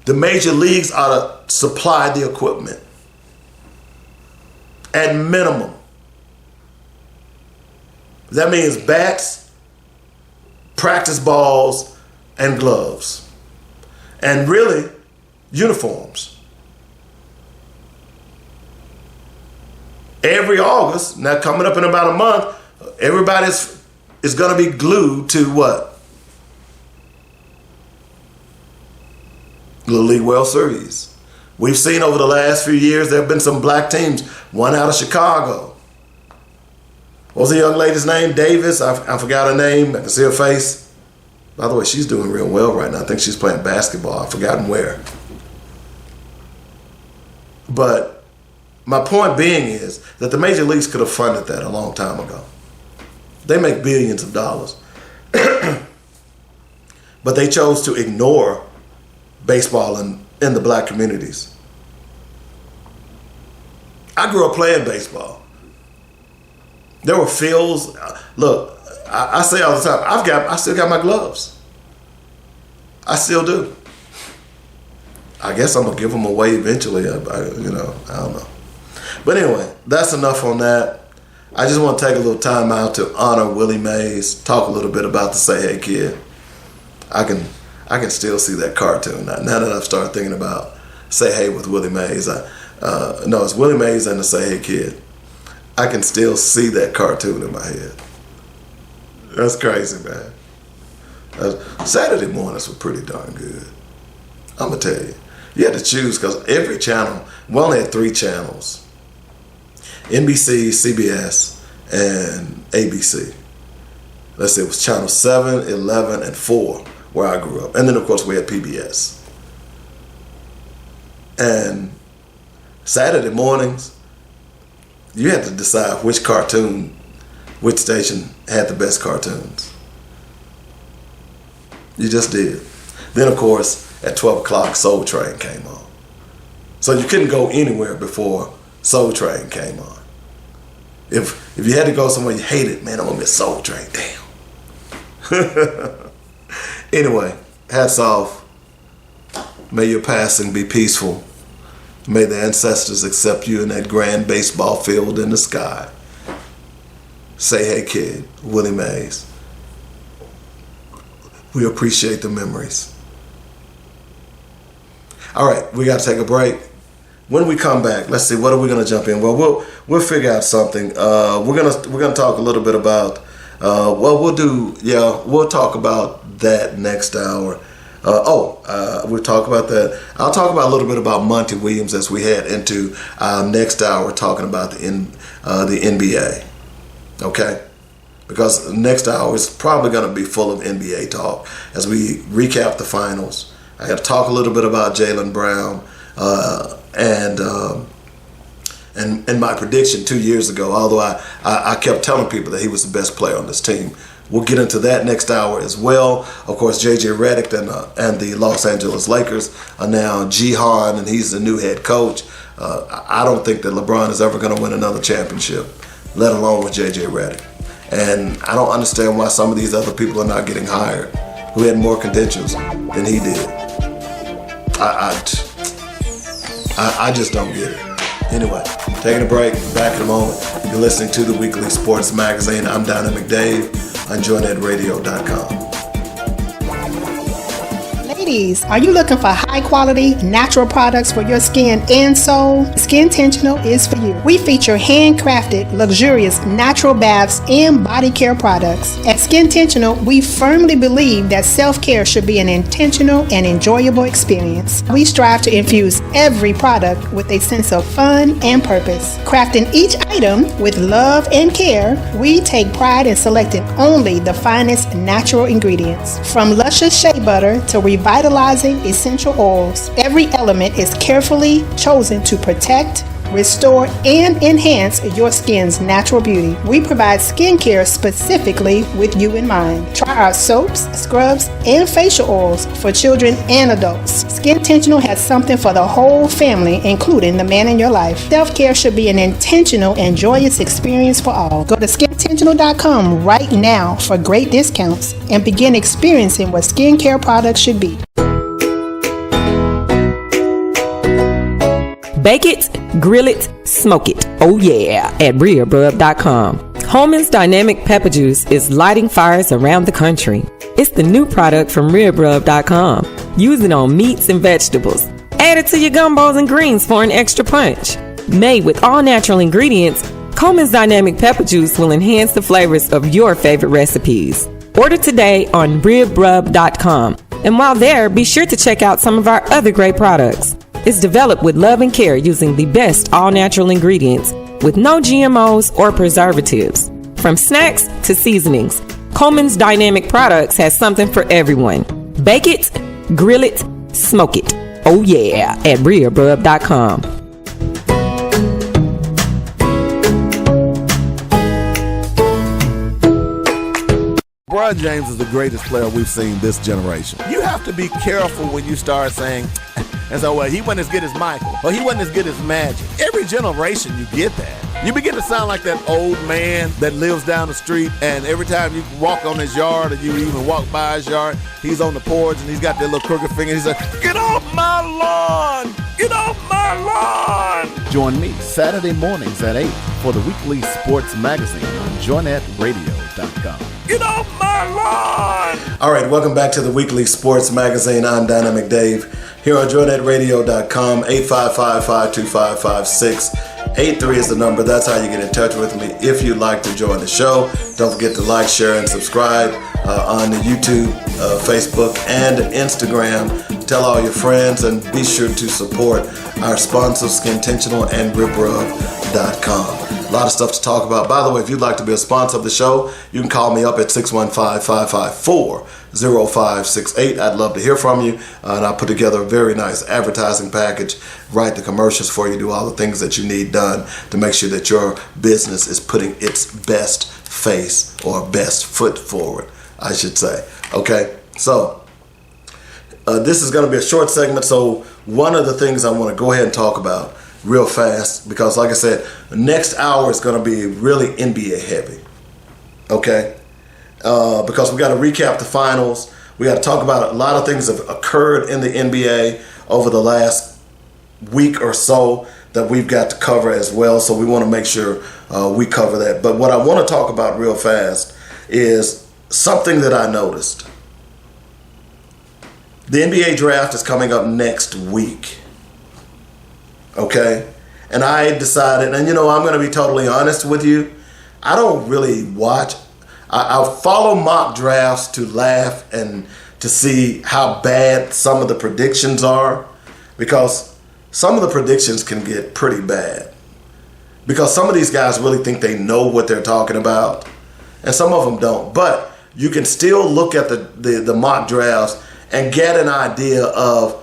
the major leagues ought to supply the equipment. At minimum. That means bats, practice balls, and gloves. And really, uniforms. Every August, now coming up in about a month, everybody is going to be glued to what? Little League World Series. We've seen over the last few years there have been some black teams. One out of Chicago. What was the young lady's name? Davis. I forgot her name. I can see her face. By the way, she's doing real well right now. I think she's playing basketball. I've forgotten where. But my point being is that the major leagues could have funded that a long time ago. They make billions of dollars. But they chose to ignore baseball in the black communities. I grew up playing baseball. There were fields. Look, I say all the time, I still got my gloves. I still do. I guess I'm gonna give them away eventually. I don't know. But anyway, that's enough on that. I just want to take a little time out to honor Willie Mays. Talk a little bit about the Say Hey Kid. I can still see that cartoon now that I've started thinking about Say Hey with Willie Mays. No, it's Willie Mays and the Say Hey Kid. I can still see that cartoon in my head. That's crazy, man. Saturday mornings were pretty darn good. I'm going to tell you. You had to choose because every channel, we only had 3 channels. NBC, CBS, and ABC. Let's see, it was channel 7, 11, and 4 where I grew up. And then, of course, we had PBS. And Saturday mornings, you had to decide which station had the best cartoons. You just did. Then, of course, at 12 o'clock, Soul Train came on. So you couldn't go anywhere before Soul Train came on. If you had to go somewhere you hated, man, I'm going to miss Soul Train. Damn. Anyway, hats off. May your passing be peaceful. May the ancestors accept you in that grand baseball field in the sky. Say Hey Kid, Willie Mays. We appreciate the memories. All right, we got to take a break. When we come back, let's see, what are we going to jump in? Well, we'll figure out something. We're gonna talk a little bit about. We'll talk about that next hour. We'll talk about that. I'll talk about a little bit about Monty Williams as we head into our next hour, talking about the NBA. Okay, because the next hour is probably going to be full of NBA talk as we recap the finals. I got to talk a little bit about Jalen Brown and my prediction 2 years ago. Although I kept telling people that he was the best player on this team. We'll get into that next hour as well. Of course, J.J. Redick and the Los Angeles Lakers are now Jihan, and he's the new head coach. I don't think that LeBron is ever going to win another championship, let alone with J.J. Redick. And I don't understand why some of these other people are not getting hired who had more credentials than he did. I just don't get it. Anyway, taking a break, back in a moment. You're listening to the Weekly Sports Magazine. I'm Dynamic Dave on joinnetradio.com. Ladies, are you looking for high quality natural products for your skin and soul? Skin Intentional is for you. We feature handcrafted, luxurious natural baths and body care products. At Skin Intentional, we firmly believe that self-care should be an intentional and enjoyable experience. We strive to infuse every product with a sense of fun and purpose. Crafting each item with love and care, we take pride in selecting only the finest natural ingredients. From luscious shea butter to revitalizing essential oils, every element is carefully chosen to protect, restore, and enhance your skin's natural beauty. We provide skincare specifically with you in mind. Try our soaps, scrubs, and facial oils for children and adults. Skintentional has something for the whole family, including the man in your life. Self-care should be an intentional and joyous experience for all. Go to skintentional.com right now for great discounts and begin experiencing what skincare products should be. Bake it, grill it, smoke it. Oh yeah, at RearBrub.com. Holman's Dynamic Pepper Juice is lighting fires around the country. It's the new product from RearBrub.com. Use it on meats and vegetables. Add it to your gumbos and greens for an extra punch. Made with all natural ingredients, Coleman's Dynamic Pepper Juice will enhance the flavors of your favorite recipes. Order today on RearBrub.com. And while there, be sure to check out some of our other great products. It's developed with love and care using the best all-natural ingredients with no GMOs or preservatives. From snacks to seasonings, Coleman's Dynamic Products has something for everyone. Bake it, grill it, smoke it. Oh yeah, at RearBrub.com. LeBron James is the greatest player we've seen this generation. You have to be careful when you start saying, and so, well, he wasn't as good as Michael, or he wasn't as good as Magic. Every generation you get that. You begin to sound like that old man that lives down the street, and every time you walk on his yard or you even walk by his yard, he's on the porch and he's got that little crooked finger. He's like, get off my lawn! Get off my lawn! Join me Saturday mornings at 8 for the weekly sports magazine on joinetradio.com. Get off my lawn! All right, welcome back to the weekly sports magazine. I'm Dynamic Dave here on joinetradio.com. 855-525-5683 is the number. That's how you get in touch with me if you'd like to join the show. Don't forget to like, share, and subscribe on the YouTube, Facebook, and Instagram. Tell all your friends, and be sure to support our sponsors, Skintentional and RipRub.com. A lot of stuff to talk about. By the way, if you'd like to be a sponsor of the show, you can call me up at 615-554-0568. I'd love to hear from you, and I'll put together a very nice advertising package, write the commercials for you, do all the things that you need done to make sure that your business is putting its best face or best foot forward, I should say. Okay, so this is going to be a short segment, so one of the things I want to go ahead and talk about real fast, because like I said, the next hour is going to be really NBA heavy, okay? Because we got to recap the finals. We got to talk about a lot of things that have occurred in the NBA over the last week or so that we've got to cover as well, so we want to make sure we cover that. But what I want to talk about real fast is something that I noticed. The NBA draft is coming up next week. Okay? And I decided, and you know, I'm going to be totally honest with you, I don't really watch. I follow mock drafts to laugh and to see how bad some of the predictions are, because some of the predictions can get pretty bad. Because some of these guys really think they know what they're talking about, and some of them don't. But you can still look at the mock drafts and get an idea of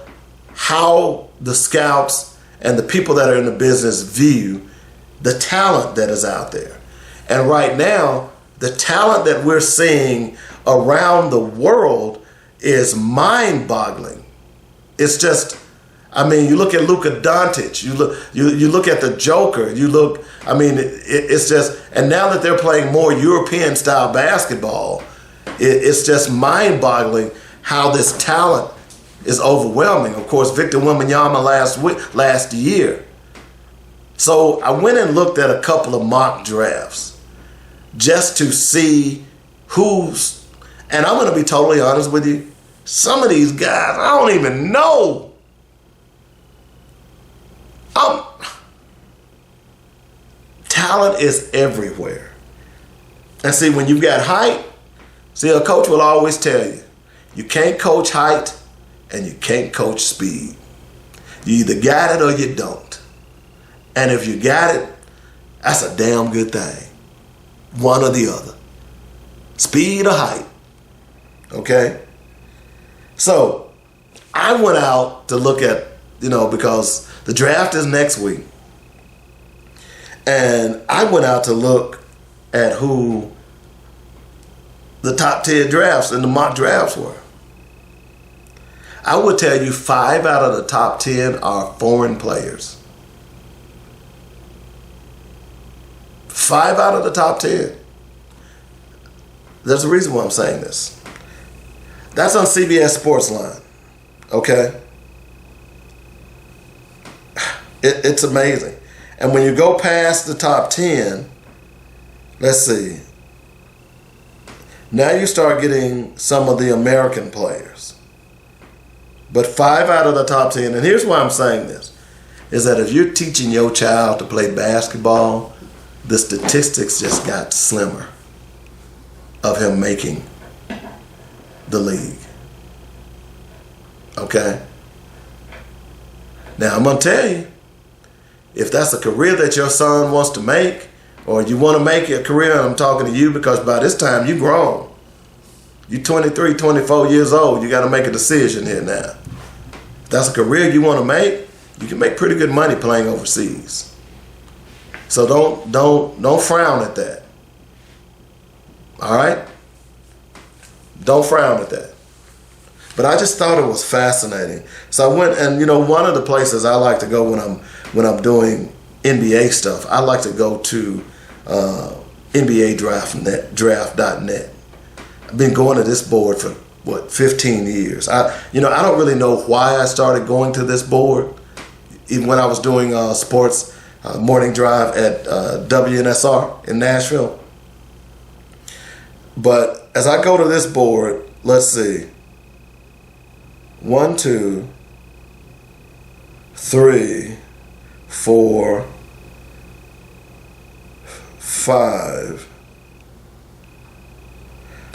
how the scouts and the people that are in the business view the talent that is out there. And right now, the talent that we're seeing around the world is mind-boggling. It's just, I mean, you look at Luka Doncic, you look at the Joker, it's just, and now that they're playing more European-style basketball, it's just mind-boggling how this talent is overwhelming. Of course, Victor Wembanyama last year. So I went and looked at a couple of mock drafts just to see who's, and I'm going to be totally honest with you, some of these guys, I don't even know. Talent is everywhere. And see, when you've got height, see, a coach will always tell you, you can't coach height and you can't coach speed. You either got it or you don't. And if you got it, that's a damn good thing. One or the other. Speed or height. Okay? So, I went out to look at, because the draft is next week. And I went out to look at who the top 10 drafts and the mock drafts were. I would tell you 5 out of the top 10 are foreign players. 5 out of the top 10. There's a reason why I'm saying this. That's on CBS Sportsline. Okay? It's amazing. And when you go past the top 10, let's see. Now you start getting some of the American players. But 5 out of the top 10, and here's why I'm saying this, is that if you're teaching your child to play basketball, the statistics just got slimmer of him making the league. Okay? Now I'm going to tell you, if that's a career that your son wants to make, or you want to make a career, and I'm talking to you because by this time you're grown. You're 23, 24 years old. You got to make a decision here now. If that's a career you want to make, you can make pretty good money playing overseas. So don't frown at that. All right? Don't frown at that. But I just thought it was fascinating. So I went, and one of the places I like to go when I'm doing NBA stuff, I like to go to NBA draft.net. I've been going to this board for 15 years. I don't really know why I started going to this board. Even when I was doing sports morning drive at WNSR in Nashville. But as I go to this board, let's see. 1, 2, 3, 4, 5.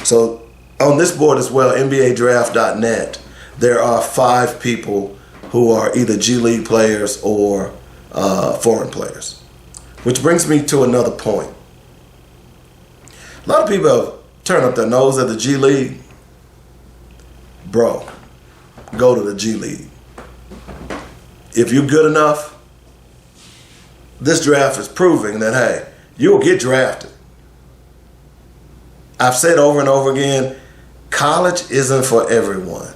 So on this board as well, NBADraft.net, there are 5 people who are either G League players or foreign players. Which brings me to another point. A lot of people have turned up their nose at the G League. Bro, go to the G League. If you're good enough, this draft is proving that, hey, you'll get drafted. I've said over and over again, college isn't for everyone.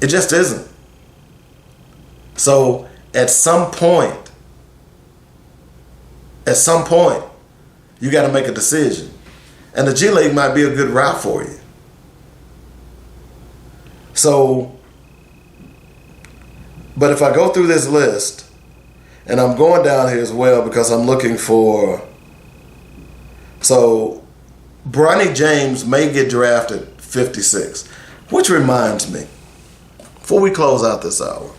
It just isn't. So at some point, you got to make a decision. And the G League might be a good route for you. So, but if I go through this list, and I'm going down here as well because I'm looking for, so Bronny James may get drafted 56, which reminds me, before we close out this hour,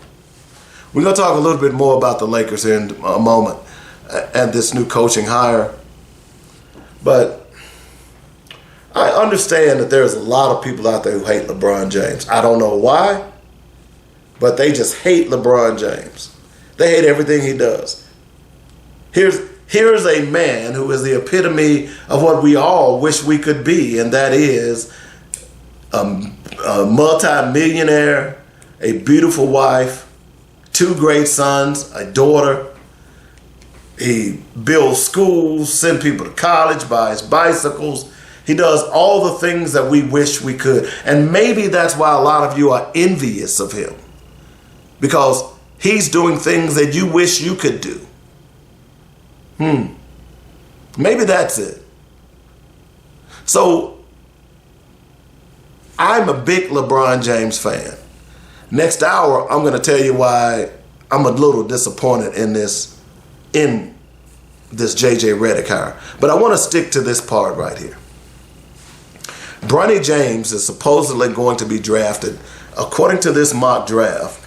we're going to talk a little bit more about the Lakers here in a moment and this new coaching hire. But I understand that there's a lot of people out there who hate LeBron James. I don't know why, but they just hate LeBron James. They hate everything he does. Here's a man who is the epitome of what we all wish we could be, and that is a multi-millionaire, a beautiful wife, 2 great sons, a daughter. He builds schools, sends people to college, buys bicycles. He does all the things that we wish we could. And maybe that's why a lot of you are envious of him. Because he's doing things that you wish you could do. Maybe that's it. So, I'm a big LeBron James fan. Next hour, I'm going to tell you why I'm a little disappointed in this JJ Redick hire. But I want to stick to this part right here. Bronny James is supposedly going to be drafted, according to this mock draft,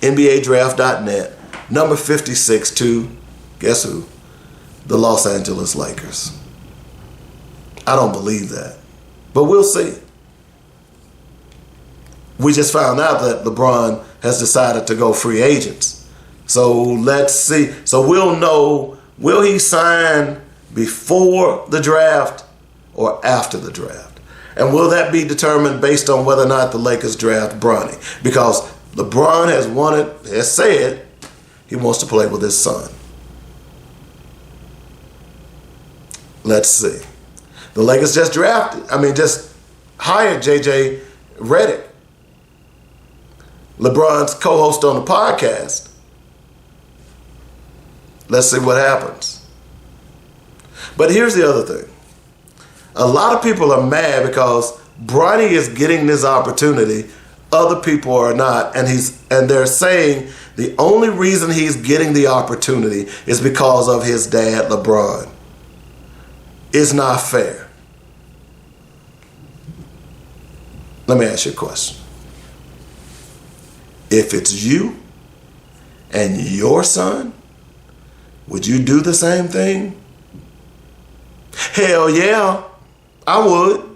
NBADraft.net, number 56 to, guess who? The Los Angeles Lakers. I don't believe that, but we'll see. We just found out that LeBron has decided to go free agents. So let's see. So we'll know, will he sign before the draft or after the draft? And will that be determined based on whether or not the Lakers draft Bronny? Because LeBron has said he wants to play with his son. Let's see. The Lakers just hired J.J. Redick, LeBron's co-host on the podcast. Let's see what happens. But here's the other thing. A lot of people are mad because Bronny is getting this opportunity. Other people are not. And they're saying the only reason he's getting the opportunity is because of his dad, LeBron. It's not fair. Let me ask you a question. If it's you and your son, would you do the same thing? Hell yeah, I would.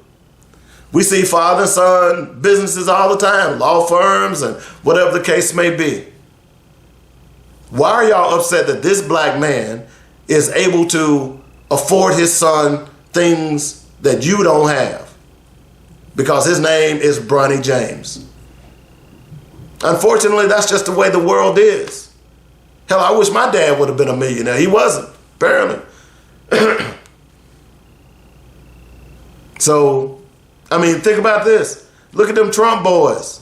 We see father and son businesses all the time, law firms and whatever the case may be. Why are y'all upset that this black man is able to afford his son things that you don't have? Because his name is Bronny James. Unfortunately, that's just the way the world is. Hell, I wish my dad would have been a millionaire. He wasn't, apparently. So, think about this. Look at them Trump boys.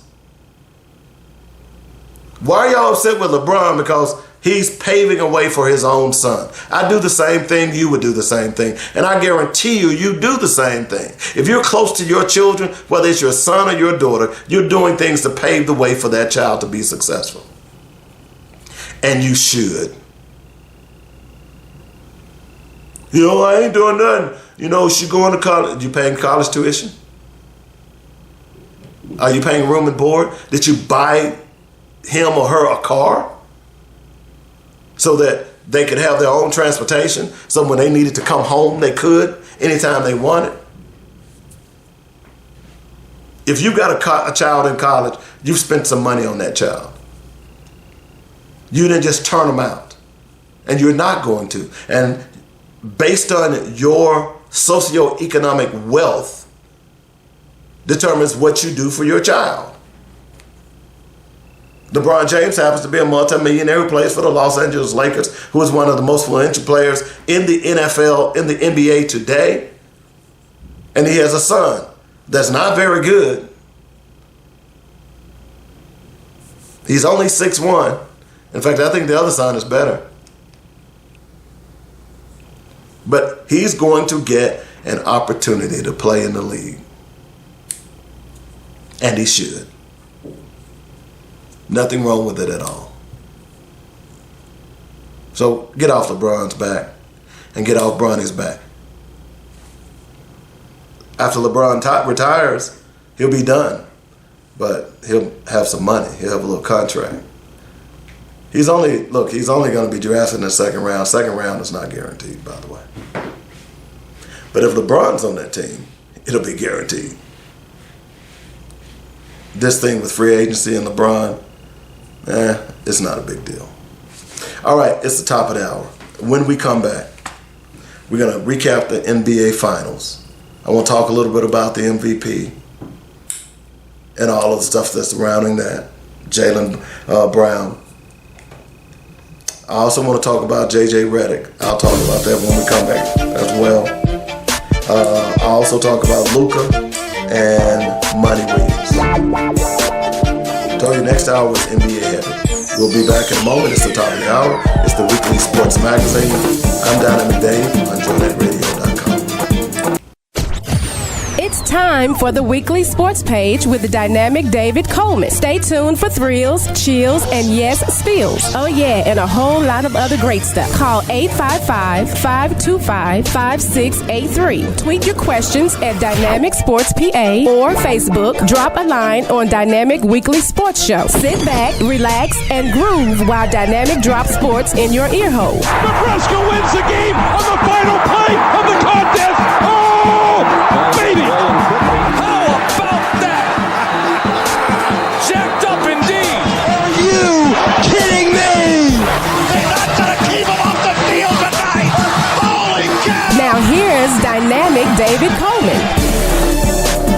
Why are y'all upset with LeBron? Because he's paving a way for his own son. I do the same thing, you would do the same thing. And I guarantee you do the same thing. If you're close to your children, whether it's your son or your daughter, you're doing things to pave the way for that child to be successful. And you should. I ain't doing nothing. She going to college. You paying college tuition? Are you paying room and board? Did you buy him or her a car so that they could have their own transportation? So when they needed to come home, they could anytime they wanted. If you got a child in college, you've spent some money on that child. You didn't just turn them out. And you're not going to. And based on your socioeconomic wealth determines what you do for your child. LeBron James happens to be a multimillionaire who plays for the Los Angeles Lakers, who is one of the most influential players in the NFL, in the NBA today. And he has a son that's not very good. He's only 6'1". In fact, I think the other son is better. But he's going to get an opportunity to play in the league. And he should. Nothing wrong with it at all. So get off LeBron's back and get off Bronny's back. After LeBron retires, he'll be done. But he'll have some money. He'll have a little contract. He's only going to be drafted in the second round. Second round is not guaranteed, by the way. But if LeBron's on that team, it'll be guaranteed. This thing with free agency and LeBron, it's not a big deal. All right, it's the top of the hour. When we come back, we're going to recap the NBA Finals. I want to talk a little bit about the MVP and all of the stuff that's surrounding that. Jalen Brown. I also want to talk about J.J. Redick. I'll talk about that when we come back as well. I'll also talk about Luka and Monty Williams. Told you next hour is NBA heavy. We'll be back in a moment. It's the top of the hour. It's the weekly sports magazine. I'm Dynamic Dave on JoyNetRadio.com. It's time for the weekly sports page with the dynamic David Coleman. Stay tuned for thrills, chills, and yes, spills. Oh yeah, and a whole lot of other great stuff. Call 855-525-5683. Tweet your questions at Dynamic Sports PA or Facebook. Drop a line on Dynamic Weekly Sports Show. Sit back, relax, and groove while Dynamic drops sports in your ear hole. Nebraska wins the game on the final play of the contest. Oh, baby! How about that? Jacked up indeed. Are you kidding me? They're not going to keep him off the field tonight. Holy cow! Now here's Dynamic David Coleman.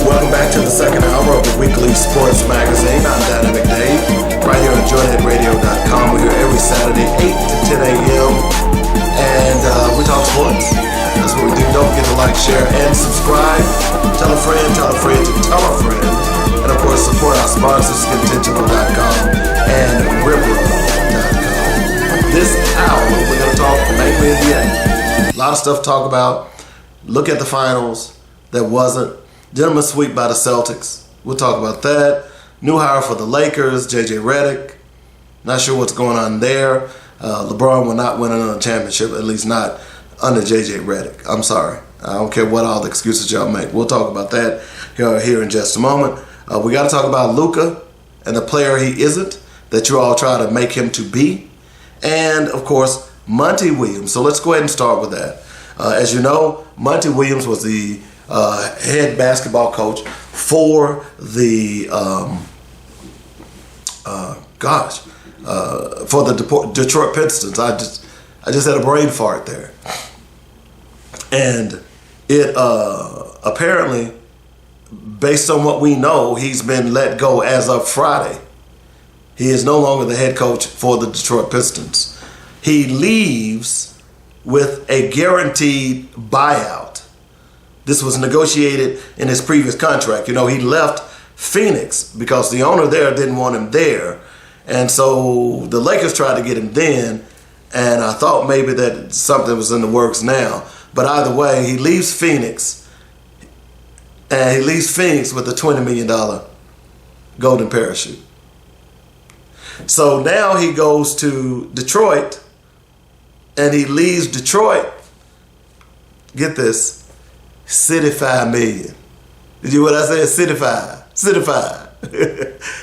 Welcome back to the second hour of the weekly sports magazine. I'm Dynamic Dave, right here on JoyNetRadio.com. We're here every Saturday, 8 to 10 a.m. And we talk sports. That's what we do. Don't lot of stuff to talk about. Look at the finals. There wasn't. Gentleman sweep by the Celtics. We'll talk about that. New hire for the Lakers, JJ Redick. Not sure what's going on there. LeBron will not win another championship, at least not under JJ Redick. I'm sorry. I don't care what all the excuses y'all make. We'll talk about that here in just a moment. We got to talk about Luka and the player he isn't that you all try to make him to be. And, of course, Monty Williams. So let's go ahead and start with that. As you know, Monty Williams was the head basketball coach for the for the Detroit Pistons. I just had a brain fart there, and it apparently, based on what we know, he's been let go as of Friday. He is no longer the head coach for the Detroit Pistons. He leaves with a guaranteed buyout. This was negotiated in his previous contract. You know, he left Phoenix because the owner there didn't want him there. And so the Lakers tried to get him then, and I thought maybe that something was in the works now. But either way, he leaves Phoenix, and he leaves Phoenix with a $20 million golden parachute. So now he goes to Detroit, and he leaves Detroit, get this, $65 million. Did you hear what I said?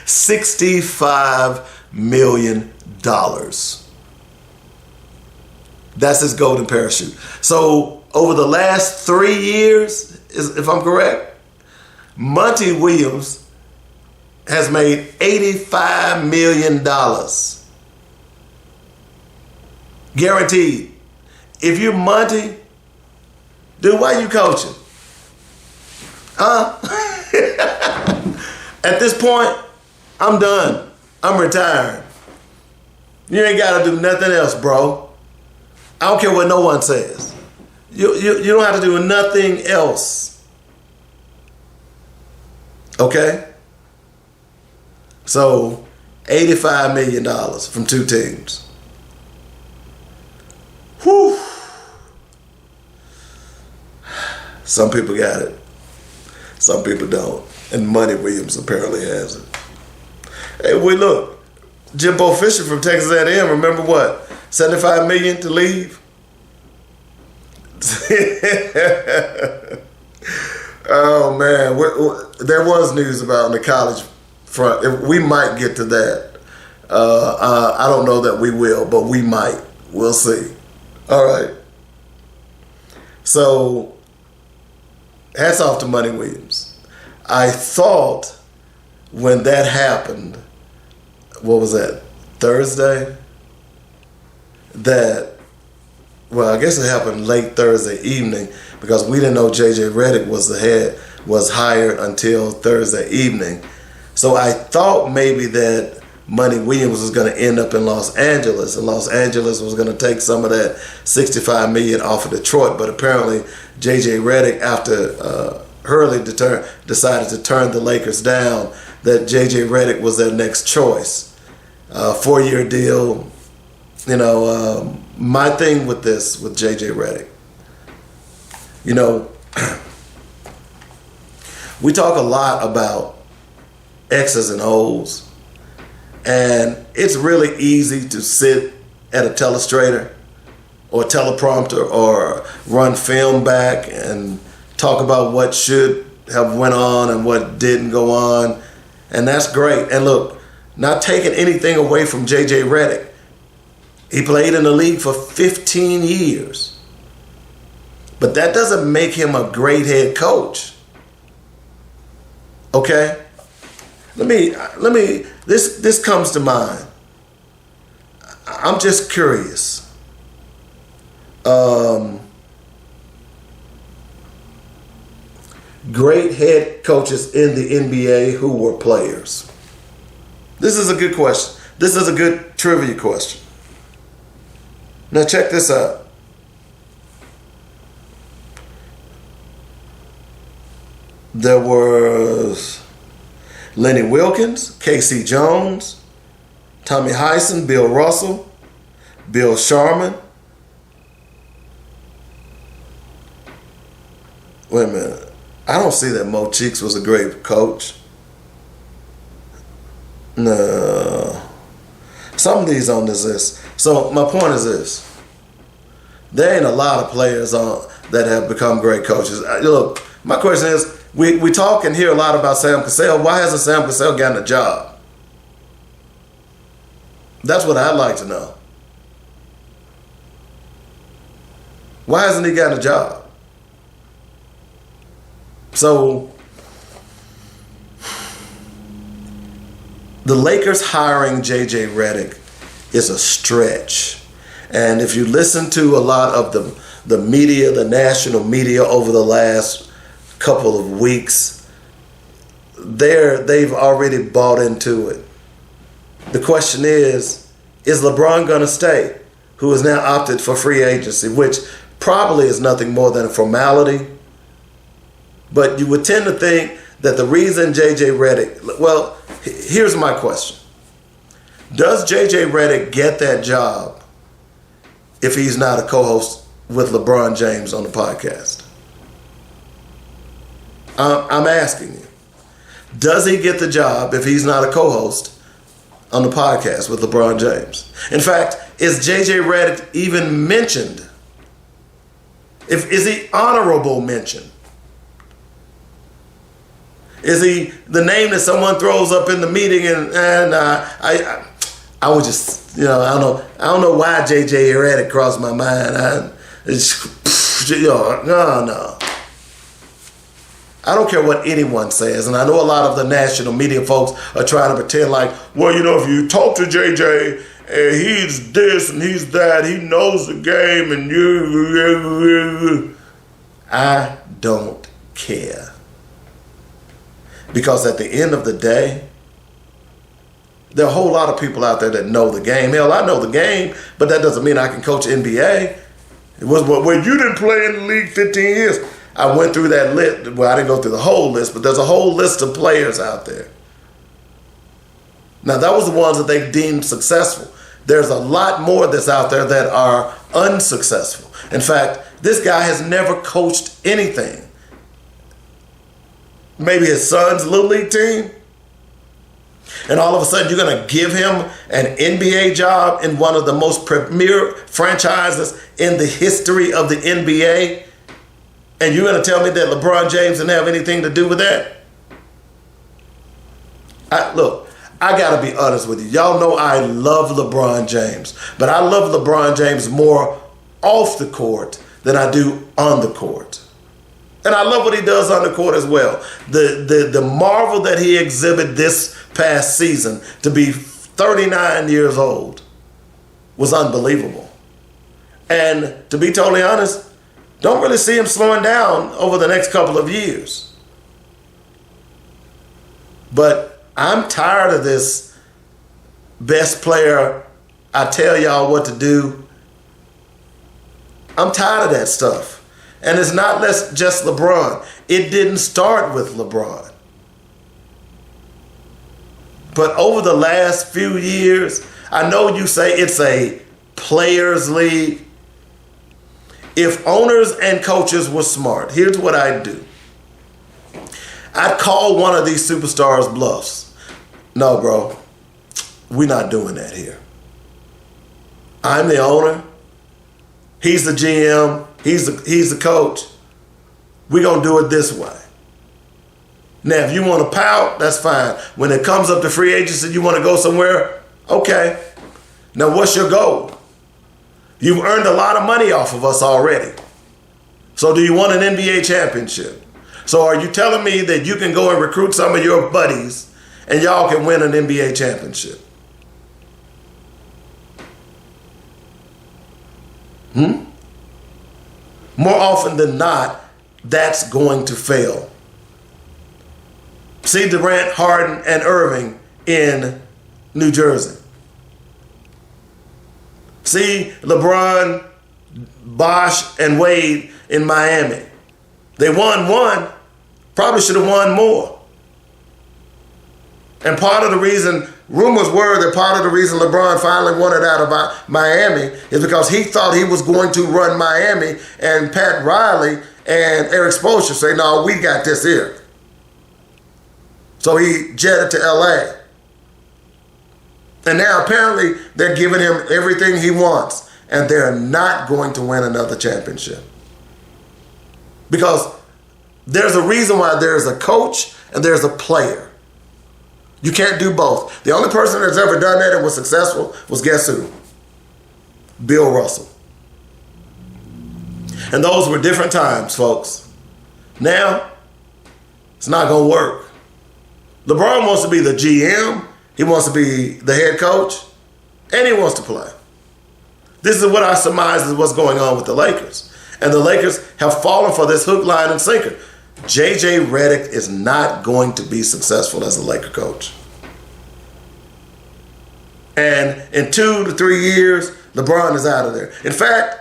$65 million. That's his golden parachute. So over the last 3 years, if I'm correct, Monty Williams has made $85 million. Guaranteed. If you're Monty, dude, why you coaching? At this point, I'm done. I'm retired. You ain't got to do nothing else, bro. I don't care what no one says. You don't have to do nothing else. Okay? So, $85 million from 2 teams. Whew. Some people got it. Some people don't. And Monty Williams apparently has it. Hey, wait, look. Jimbo Fisher from Texas A&M, remember what? $75 million to leave? Oh, man. There was news about on the college front. We might get to that. I don't know that we will, but we might. We'll see. All right. So, hats off to Monty Williams. I thought when that happened, what was that, Thursday? I guess it happened late Thursday evening because we didn't know JJ Redick was hired until Thursday evening. So I thought maybe that Monty Williams was going to end up in Los Angeles, and Los Angeles was going to take some of that $65 million off of Detroit. But apparently JJ Redick, after Hurley decided to turn the Lakers down, that JJ Redick was their next choice. 4-year deal. You know, my thing with JJ Redick, you know, we talk a lot about X's and O's, and it's really easy to sit at a telestrator or teleprompter or run film back and talk about what should have went on and what didn't go on, and that's great. And look, not taking anything away from JJ Redick. He played in the league for 15 years. But that doesn't make him a great head coach. Okay? This comes to mind. I'm just curious. Great head coaches in the NBA who were players. This is a good question. This is a good trivia question. Now check this out. There was Lenny Wilkins, Casey Jones, Tommy Heisen, Bill Russell, Bill Sharman, Wait a minute. I don't see that Mo Cheeks was a great coach. No. Some of these on this list. So my point is this. There ain't a lot of players that have become great coaches. Look, my question is, we talk and hear a lot about Sam Cassell. Why hasn't Sam Cassell gotten a job? That's what I'd like to know. Why hasn't he gotten a job? So, the Lakers hiring J.J. Redick is a stretch. And if you listen to a lot of the media, the national media over the last couple of weeks, they've already bought into it. The question is LeBron going to stay, who has now opted for free agency, which probably is nothing more than a formality. But you would tend to think that the reason J.J. Redick, well, here's my question. Does J.J. Redick get that job if he's not a co-host with LeBron James on the podcast? I'm asking you. Does he get the job if he's not a co-host on the podcast with LeBron James? In fact, is J.J. Redick even mentioned? Is he honorable mention? Is he the name that someone throws up in the meeting? And I would just, I don't know why J.J. Redick crossed my mind. No. I don't care what anyone says, and I know a lot of the national media folks are trying to pretend like, well, if you talk to JJ, he's this and he's that, he knows the game, and you. I don't care. Because at the end of the day, there are a whole lot of people out there that know the game. Hell, I know the game, but that doesn't mean I can coach NBA. It was, well, you didn't play in the league 15 years. I went through that list. Well, I didn't go through the whole list, but there's a whole list of players out there. Now, that was the ones that they deemed successful. There's a lot more that's out there that are unsuccessful. In fact, this guy has never coached anything. Maybe his son's Little League team. And all of a sudden, you're going to give him an NBA job in one of the most premier franchises in the history of the NBA? And you're going to tell me that LeBron James didn't have anything to do with that? Look, I got to be honest with you. Y'all know I love LeBron James. But I love LeBron James more off the court than I do on the court. And I love what he does on the court as well. The marvel that he exhibited this past season to be 39 years old was unbelievable. And to be totally honest, don't really see him slowing down over the next couple of years. But I'm tired of this best player, I tell y'all what to do. I'm tired of that stuff. And it's not just LeBron. It didn't start with LeBron. But over the last few years, I know you say it's a players' league. If owners and coaches were smart, here's what I'd do. I'd call one of these superstars bluffs. No, bro, we're not doing that here. I'm the owner. He's the GM. He's the coach. We're going to do it this way. Now, if you want to pout, that's fine. When it comes up to free agency, you want to go somewhere, okay. Now, what's your goal? You've earned a lot of money off of us already. So do you want an NBA championship? So are you telling me that you can go and recruit some of your buddies and y'all can win an NBA championship? More often than not, that's going to fail. See Durant, Harden, and Irving in New Jersey. See LeBron, Bosh, and Wade in Miami. They won one, probably should have won more. And part of the reason, rumors were that part of the reason LeBron finally wanted out of Miami is because he thought he was going to run Miami, and Pat Riley and Eric Spoelstra say, no, we got this here. So he jetted to LA. And now apparently they're giving him everything he wants, and they're not going to win another championship. Because there's a reason why there's a coach and there's a player. You can't do both. The only person that's ever done that and was successful was, guess who? Bill Russell. And those were different times, folks. Now, it's not going to work. LeBron wants to be the GM. He wants to be the head coach. And he wants to play. This is what I surmise is what's going on with the Lakers. And the Lakers have fallen for this hook, line, and sinker. J.J. Redick is not going to be successful as a Laker coach. And in 2 to 3 years, LeBron is out of there. In fact,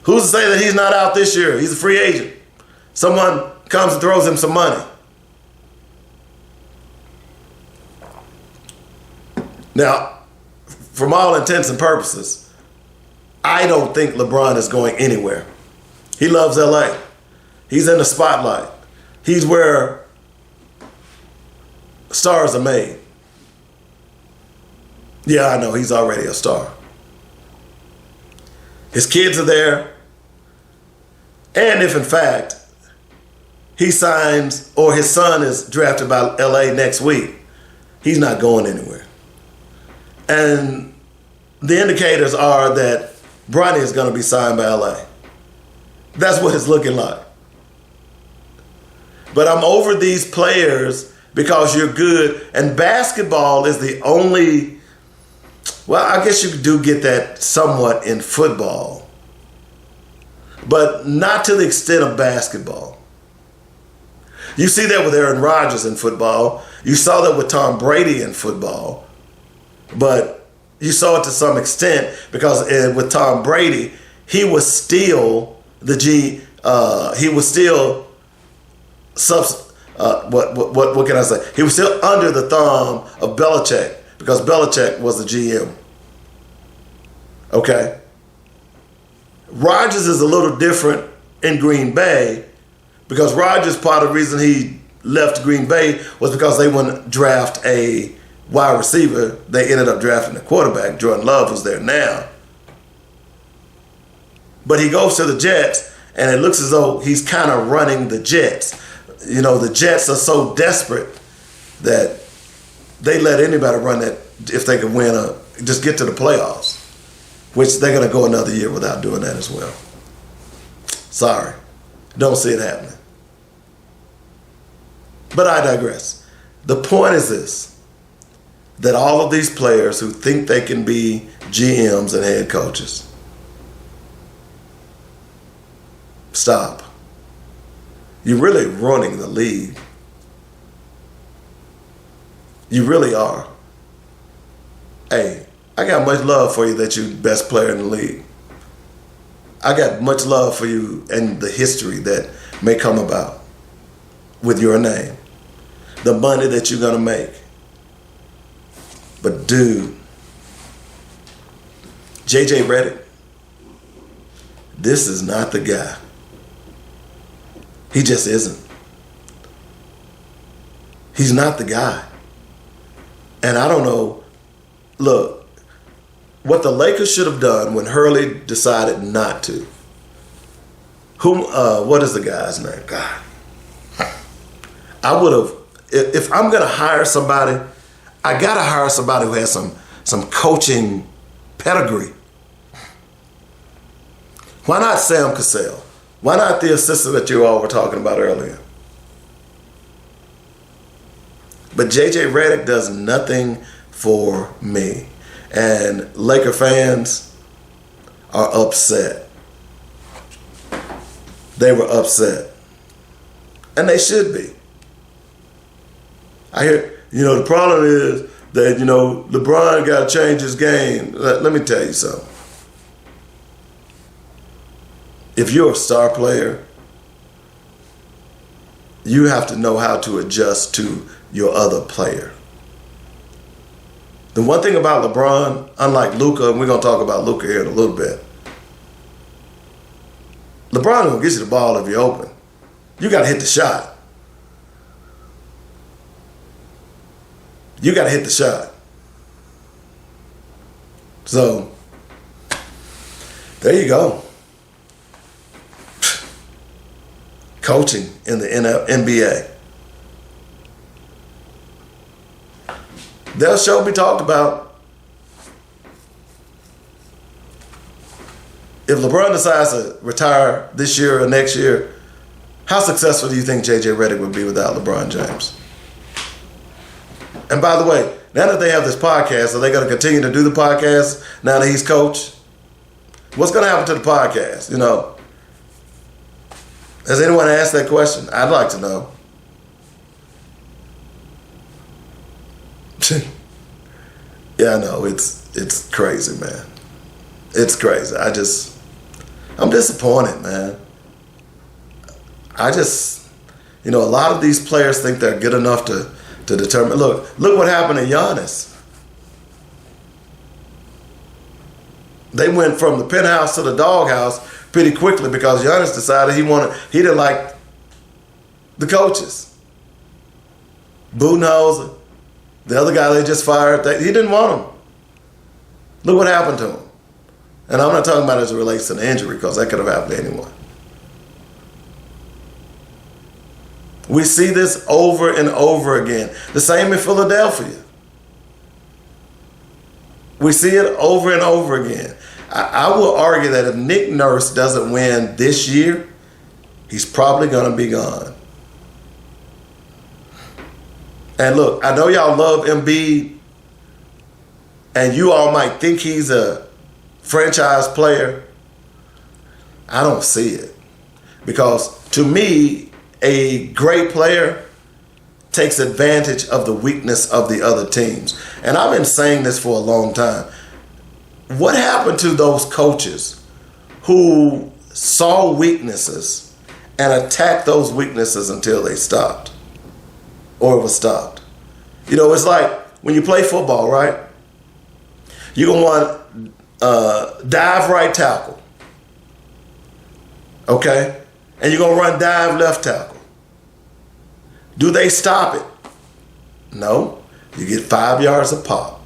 who's to say that he's not out this year? He's a free agent. Someone comes and throws him some money. Now, from all intents and purposes, I don't think LeBron is going anywhere. He loves LA. He's in the spotlight. He's where stars are made. Yeah, I know, he's already a star. His kids are there. And if in fact he signs or his son is drafted by LA next week, he's not going anywhere. And the indicators are that Bronny is going to be signed by LA. That's what it's looking like. But I'm over these players because you're good. And basketball is the only, well, I guess you do get that somewhat in football, but not to the extent of basketball. You see that with Aaron Rodgers in football. You saw that with Tom Brady in football. But you saw it to some extent because with Tom Brady, he was still what can I say? He was still under the thumb of Belichick because Belichick was the GM. Okay? Rodgers is a little different in Green Bay because Rodgers, part of the reason he left Green Bay was because they wouldn't draft a wide receiver. They ended up drafting a quarterback. Jordan Love was there now. But he goes to the Jets, and it looks as though he's kind of running the Jets. You know, the Jets are so desperate that they let anybody run that if they can win just get to the playoffs, which they're going to go another year without doing that as well. Sorry. Don't see it happening. But I digress. The point is this, that all of these players who think they can be GMs and head coaches, stop. You're really running the league. You really are. Hey, I got much love for you that you're the best player in the league. I got much love for you and the history that may come about with your name. The money that you're going to make. But dude, J.J. Redick, this is not the guy. He just isn't. He's not the guy. And I don't know, look, what the Lakers should have done when Hurley decided not to. What is the guy's name? God. I would have, if I'm going to hire somebody, I got to hire somebody who has some coaching pedigree. Why not Sam Cassell? Why not the assistant that you all were talking about earlier? But J.J. Redick does nothing for me. And Laker fans are upset. They were upset. And they should be. I hear, the problem is that, LeBron got to change his game. Let me tell you something. If you're a star player, you have to know how to adjust to your other player. The one thing about LeBron, unlike Luka, and we're going to talk about Luka here in a little bit, LeBron gonna get you the ball if you're open. You gotta hit the shot. You gotta hit the shot. So, there you go. Coaching in the NBA. They'll sure be talked about. If LeBron decides to retire this year or next year, how successful do you think J.J. Redick would be without LeBron James? And by the way, now that they have this podcast, are they going to continue to do the podcast now that he's coach? What's going to happen to the podcast? You know, has anyone asked that question? I'd like to know. Yeah, I know. It's crazy, man. It's crazy. I'm disappointed, man. A lot of these players think they're good enough to determine. Look what happened to Giannis. They went from the penthouse to the doghouse pretty quickly because Giannis decided he didn't like the coaches. Budenholzer, the other guy they just fired, he didn't want him. Look what happened to him. And I'm not talking about as it relates to the injury because that could have happened to anyone. We see this over and over again. The same in Philadelphia. We see it over and over again. I will argue that if Nick Nurse doesn't win this year, he's probably going to be gone. And look, I know y'all love Embiid, and you all might think he's a franchise player. I don't see it. Because to me, a great player takes advantage of the weakness of the other teams. And I've been saying this for a long time. What happened to those coaches who saw weaknesses and attacked those weaknesses until they stopped? Or it was stopped. You know, it's like when you play football, right? You're going to want dive right tackle. Okay? And you're going to run dive left tackle. Do they stop it? No. You get 5 yards of pop.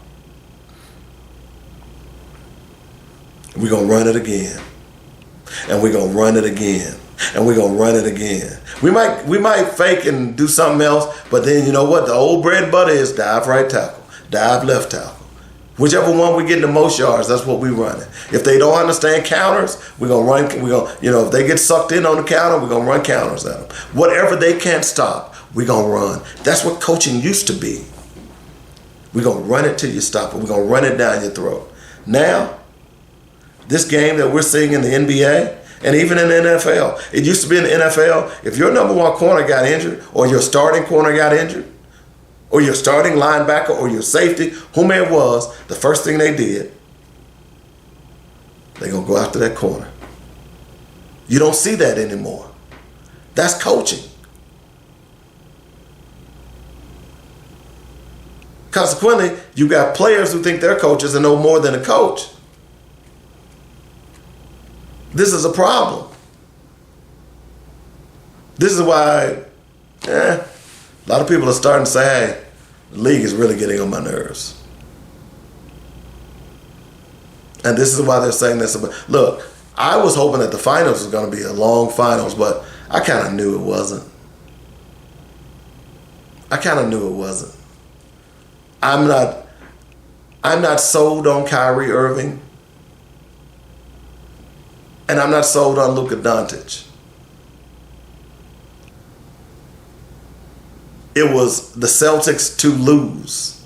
We're going to run it again. And we're going to run it again. And we're going to run it again. We might fake and do something else, but then you know what? The old bread and butter is dive right tackle, dive left tackle. Whichever one we get the most yards, that's what we running. If they don't understand counters, we're going to run, if they get sucked in on the counter, we're going to run counters at them. Whatever they can't stop, we're going to run. That's what coaching used to be. We're going to run it till you stop it. We're going to run it down your throat. Now, this game that we're seeing in the NBA, and even in the NFL, it used to be in the NFL, if your number one corner got injured, or your starting corner got injured, or your starting linebacker, or your safety, whomever it was, the first thing they did, they're going to go after that corner. You don't see that anymore. That's coaching. Consequently, you got players who think they're coaches and know more than a coach. This is a problem. This is why a lot of people are starting to say, hey, the league is really getting on my nerves. And this is why they're saying this. Look, I was hoping that the finals was going to be a long finals, but I kind of knew it wasn't. I'm not sold on Kyrie Irving. And I'm not sold on Luka Doncic. It was the Celtics to lose.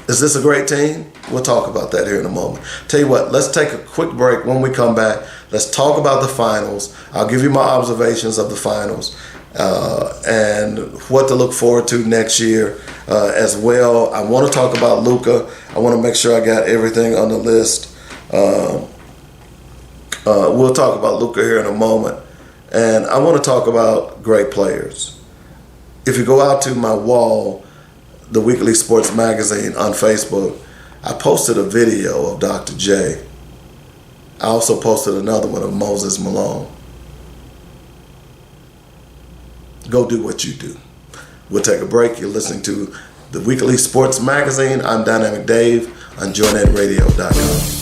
Is this a great team? We'll talk about that here in a moment. Tell you what, let's take a quick break. When we come back, let's talk about the finals. I'll give you my observations of the finals and what to look forward to next year as well. I want to talk about Luka. I want to make sure I got everything on the list. We'll talk about Luka here in a moment. And I want to talk about great players. If you go out to my wall, the Weekly Sports Magazine on Facebook, I posted a video of Dr. J. I also posted another one of Moses Malone. Go do what you do. We'll take a break. You're listening to the Weekly Sports Magazine. I'm Dynamic Dave on joynetradio.com.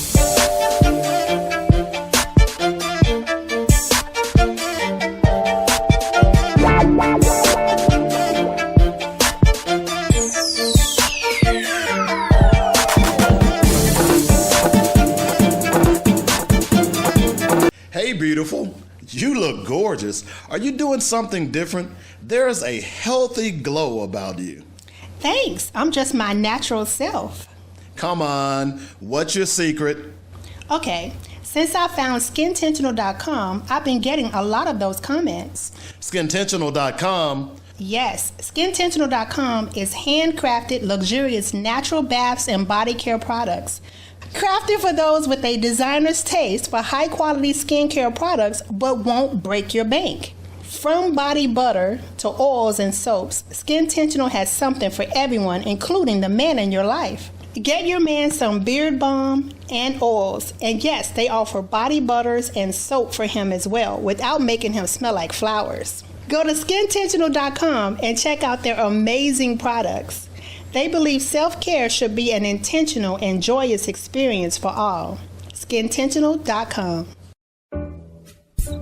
Hey, beautiful. You look gorgeous. Are you doing something different? There's a healthy glow about you. Thanks. I'm just my natural self. Come on. What's your secret? Okay. Since I found skintentional.com, I've been getting a lot of those comments. Skintentional.com? Yes. Skintentional.com is handcrafted, luxurious natural baths and body care products. Crafted for those with a designer's taste for high-quality skincare products but won't break your bank. From body butter to oils and soaps, Skintentional has something for everyone, including the man in your life. Get your man some beard balm and oils, and yes, they offer body butters and soap for him as well, without making him smell like flowers. Go to skintentional.com and check out their amazing products. They believe self-care should be an intentional and joyous experience for all. Skintentional.com.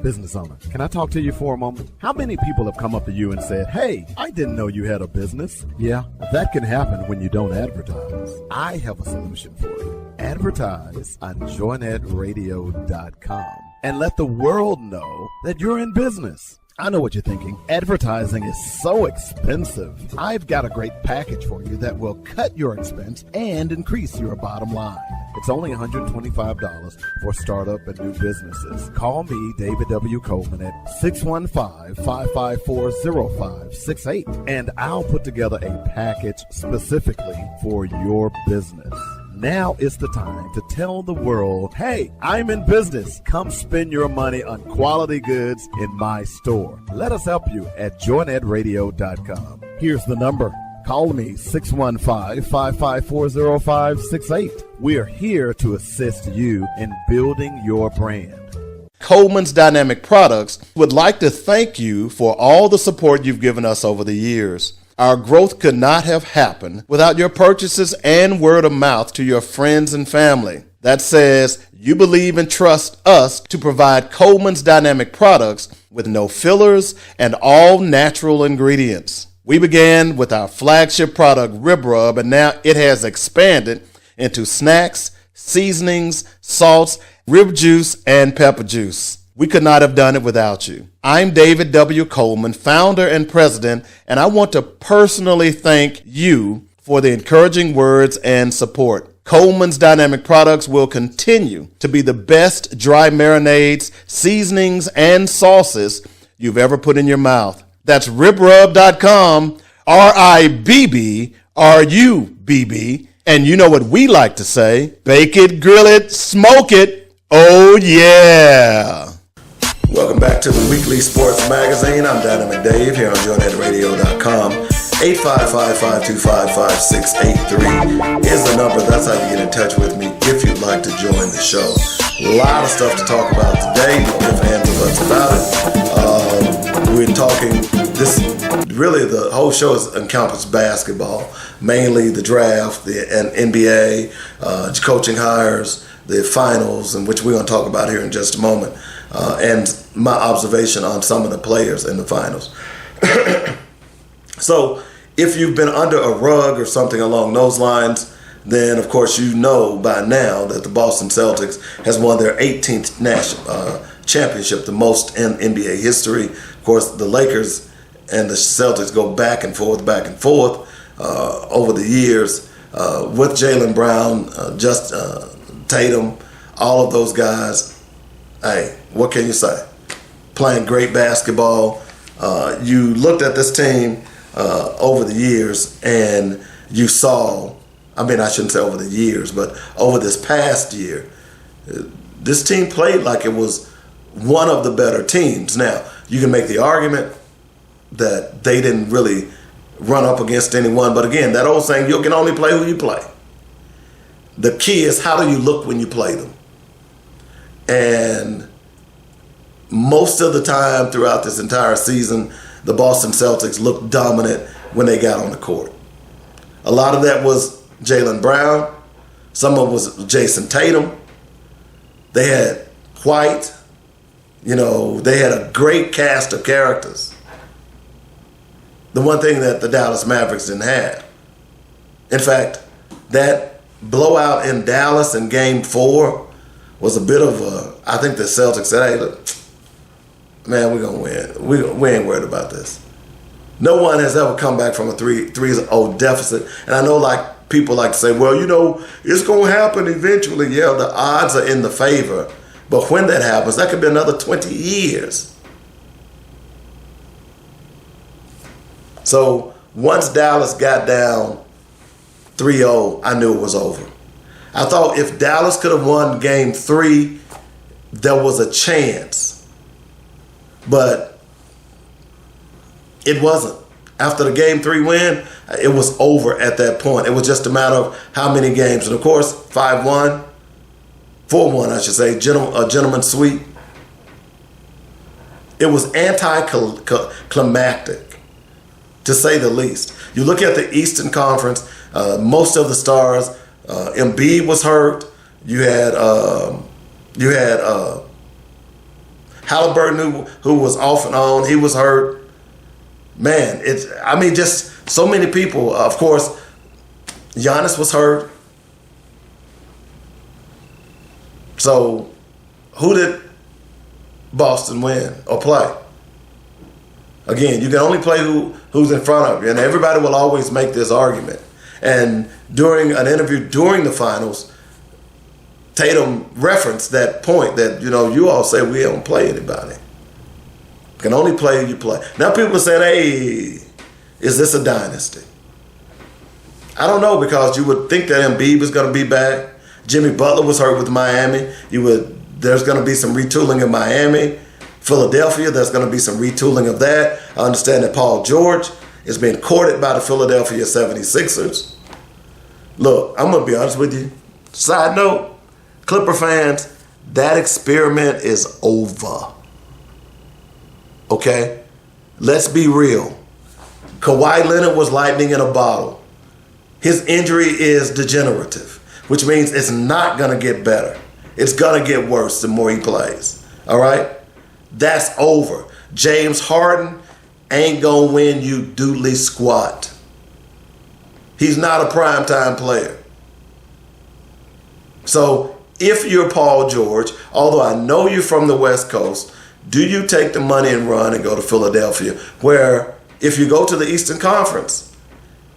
Business owner, can I talk to you for a moment? How many people have come up to you and said, hey, I didn't know you had a business? Yeah, that can happen when you don't advertise. I have a solution for you. Advertise on joynetradio.com and let the world know that you're in business. I know what you're thinking. Advertising is so expensive. I've got a great package for you that will cut your expense and increase your bottom line. It's only $125 for startup and new businesses. Call me, David W. Coleman, at 615-554-0568, and I'll put together a package specifically for your business. Now is the time to tell the world, hey, I'm in business. Come spend your money on quality goods in my store. Let us help you at joynetradio.com. Here's the number. Call me, 615-554-0568. We are here to assist you in building your brand. Coleman's Dynamic Products would like to thank you for all the support you've given us over the years. Our growth could not have happened without your purchases and word of mouth to your friends and family. That says you believe and trust us to provide Coleman's Dynamic Products with no fillers and all natural ingredients. We began with our flagship product, Rib Rub, and now it has expanded into snacks, seasonings, salts, rib juice, and pepper juice. We could not have done it without you. I'm David W. Coleman, founder and president, and I want to personally thank you for the encouraging words and support. Coleman's Dynamic Products will continue to be the best dry marinades, seasonings, and sauces you've ever put in your mouth. That's ribrub.com, RIBBRUBB, and you know what we like to say, bake it, grill it, smoke it, oh yeah. Welcome back to the Weekly Sports Magazine. I'm Dynamic Dave here on joynetradio.com. 855-525-5683 is the number. That's how you get in touch with me if you'd like to join the show. A lot of stuff to talk about today. No ifs, ands, or buts about it. We're talking this. Really, the whole show is encompassed basketball, mainly the draft, the NBA, coaching hires, the finals, and which we're going to talk about here in just a moment. And my observation on some of the players in the finals. So if you've been under a rug or something along those lines, then of course you know by now that the Boston Celtics has won their 18th national championship, the most in NBA history. Of course, the Lakers and the Celtics go back and forth over the years with Jalen Brown, Tatum, all of those guys. Hey, what can you say? Playing great basketball. You looked at this team over the years and you saw, I shouldn't say over the years, but over this past year, this team played like it was one of the better teams. Now, you can make the argument that they didn't really run up against anyone, but again, that old saying, you can only play who you play. The key is, how do you look when you play them? And most of the time throughout this entire season, the Boston Celtics looked dominant when they got on the court. A lot of that was Jalen Brown. Some of it was Jason Tatum. They had White. They had a great cast of characters. The one thing that the Dallas Mavericks didn't have. In fact, that blowout in Dallas in Game 4 was a bit of I think the Celtics said, hey, look, man, we're going to win. We ain't worried about this. No one has ever come back from a 3-0 deficit. And I know people like to say, well, it's going to happen eventually. Yeah, the odds are in the favor. But when that happens, that could be another 20 years. So once Dallas got down 3-0, I knew it was over. I thought if Dallas could have won Game 3, there was a chance. But it wasn't. After the Game 3 win, it was over at that point. It was just a matter of how many games. And of course, 5-1, 4-1, I should say, a gentleman's sweep. It was anticlimactic, to say the least. You look at the Eastern Conference, most of the stars, Embiid was hurt. You had Halliburton, who was off and on. He was hurt. Man, just so many people. Of course, Giannis was hurt. So, who did Boston win or play? Again, you can only play who's in front of you, and everybody will always make this argument. And during an interview during the finals, Tatum referenced that point that, you all say we don't play anybody. You can only play who you play. Now people are saying, hey, is this a dynasty? I don't know, because you would think that Embiid was going to be back. Jimmy Butler was hurt with Miami. There's going to be some retooling in Miami. Philadelphia, there's going to be some retooling of that. I understand that Paul George is being courted by the Philadelphia 76ers. Look, I'm going to be honest with you. Side note, Clipper fans, that experiment is over. Okay? Let's be real. Kawhi Leonard was lightning in a bottle. His injury is degenerative, which means it's not going to get better. It's going to get worse the more he plays. All right? That's over. James Harden ain't going to win you doodly squat. He's not a primetime player. So if you're Paul George, although I know you're from the West Coast, do you take the money and run and go to Philadelphia, where if you go to the Eastern Conference,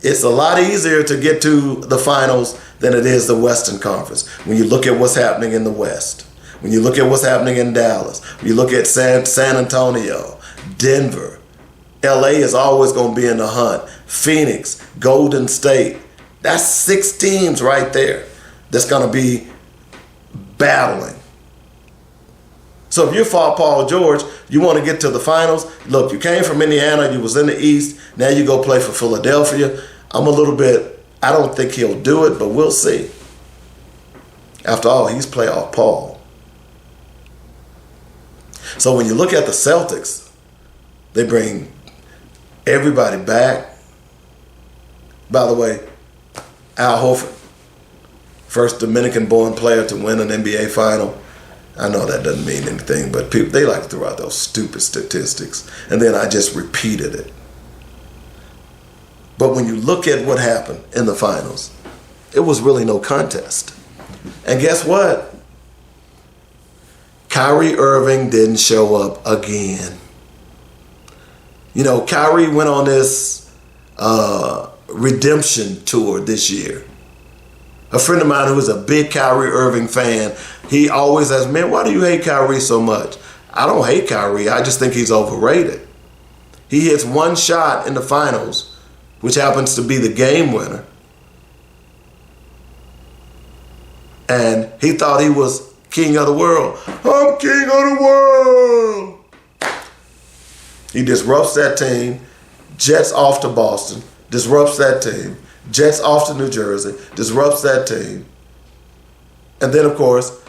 it's a lot easier to get to the finals than it is the Western Conference. When you look at what's happening in the West, when you look at what's happening in Dallas, when you look at San Antonio, Denver, LA is always going to be in the hunt. Phoenix, Golden State, that's 6 teams right there that's going to be battling. So if you're Paul George, you want to get to the finals. Look, you came from Indiana, you was in the East, now you go play for Philadelphia. I don't think he'll do it, but we'll see. After all, he's playoff Paul. So when you look at the Celtics, they bring everybody back. By the way, Al Horford, first Dominican-born player to win an NBA final. I know that doesn't mean anything, but people, they like to throw out those stupid statistics. And then I just repeated it. But when you look at what happened in the finals, it was really no contest. And guess what? Kyrie Irving didn't show up again. Kyrie went on this redemption tour this year. A friend of mine who is a big Kyrie Irving fan, he always asks, man, why do you hate Kyrie so much? I don't hate Kyrie. I just think he's overrated. He hits one shot in the finals, which happens to be the game winner. And he thought he was king of the world. I'm king of the world. He disrupts that team, jets off to Boston, disrupts that team, jets off to New Jersey, disrupts that team. And then, of course,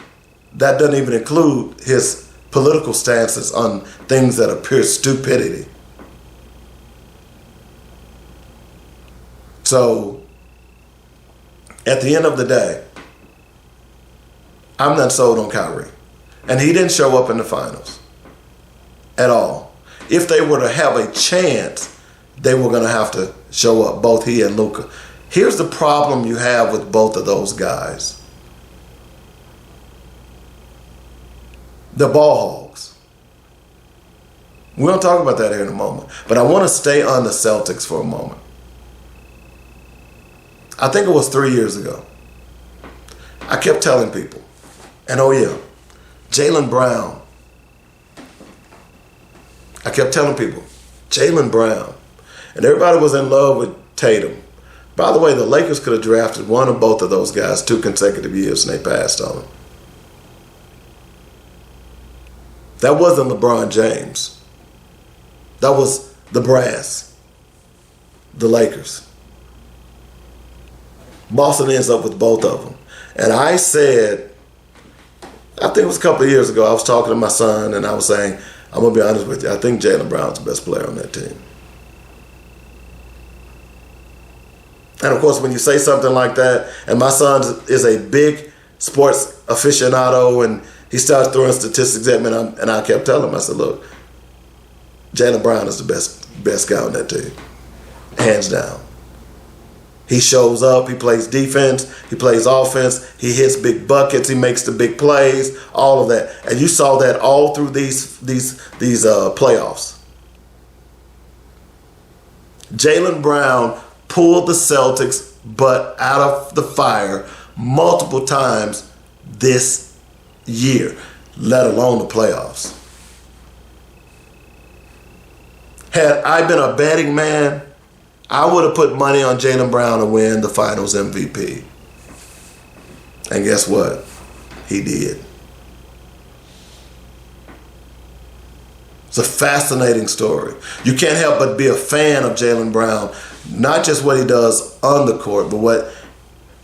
that doesn't even include his political stances on things that are pure stupidity. So, at the end of the day, I'm not sold on Kyrie. And he didn't show up in the finals at all. If they were to have a chance, they were going to have to show up, both he and Luka. Here's the problem you have with both of those guys. The ball hogs. We're going to talk about that here in a moment. But I want to stay on the Celtics for a moment. I think it was 3 years ago. I kept telling people, and oh yeah, Jalen Brown. I kept telling people, Jalen Brown. And everybody was in love with Tatum. By the way, the Lakers could have drafted one or both of those guys 2 consecutive years and they passed on them. That wasn't LeBron James. That was the brass. The Lakers. Boston ends up with both of them. And I said, I think it was a couple of years ago, I was talking to my son and I was saying, I'm going to be honest with you, I think Jalen Brown's the best player on that team. And of course, when you say something like that, and my son is a big sports aficionado and he starts throwing statistics at me, and I kept telling him, I said, look, Jalen Brown is the best guy on that team, hands down. He shows up, he plays defense, he plays offense, he hits big buckets, he makes the big plays, all of that. And you saw that all through these playoffs. Jalen Brown pulled the Celtics butt out of the fire multiple times this year, let alone the playoffs. Had I been a betting man, I would have put money on Jalen Brown to win the Finals MVP. And guess what? He did. It's a fascinating story. You can't help but be a fan of Jalen Brown, not just what he does on the court, but what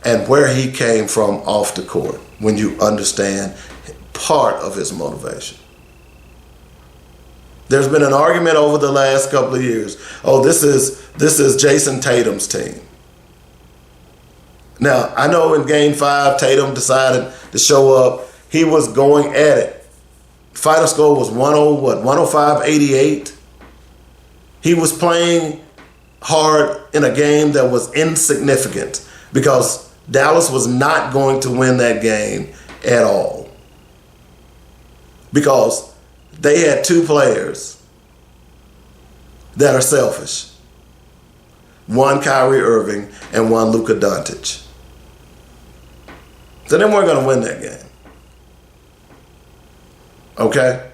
and where he came from off the court, when you understand part of his motivation. There's been an argument over the last couple of years. Oh, this is Jason Tatum's team. Now, I know in Game 5, Tatum decided to show up. He was going at it. Final score was 105-88. He was playing hard in a game that was insignificant because Dallas was not going to win that game at all. Because they had 2 players that are selfish. One Kyrie Irving and one Luka Doncic. So they weren't going to win that game. Okay?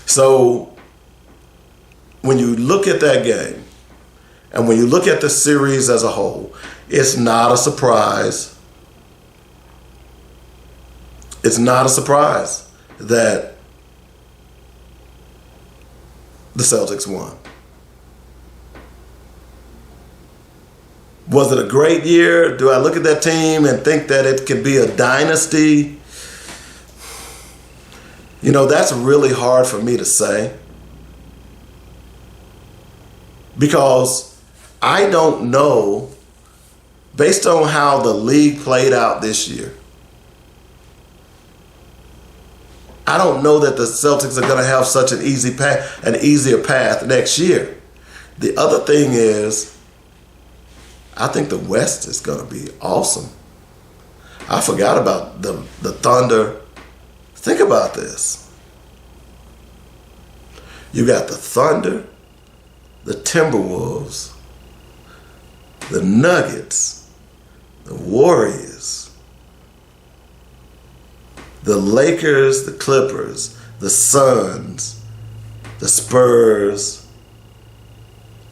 So when you look at that game and when you look at the series as a whole, it's not a surprise. It's not a surprise that the Celtics won. Was it a great year? Do I look at that team and think that it could be a dynasty? You know, that's really hard for me to say. Because I don't know, based on how the league played out this year, I don't know that the Celtics are going to have such an easier path next year. The other thing is, I think the West is going to be awesome. I forgot about the Thunder. Think about this. You got the Thunder, the Timberwolves, the Nuggets, the Warriors, the Lakers, the Clippers, the Suns, the Spurs,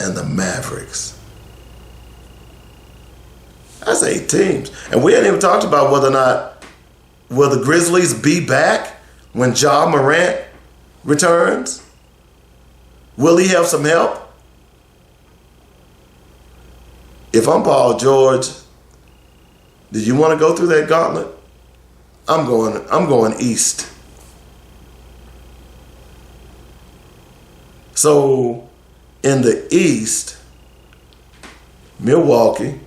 and the Mavericks. That's 8 teams. And we hadn't even talked about whether or not will the Grizzlies be back when Ja Morant returns? Will he have some help? If I'm Paul George, do you want to go through that gauntlet? I'm going East. So in the East, Milwaukee,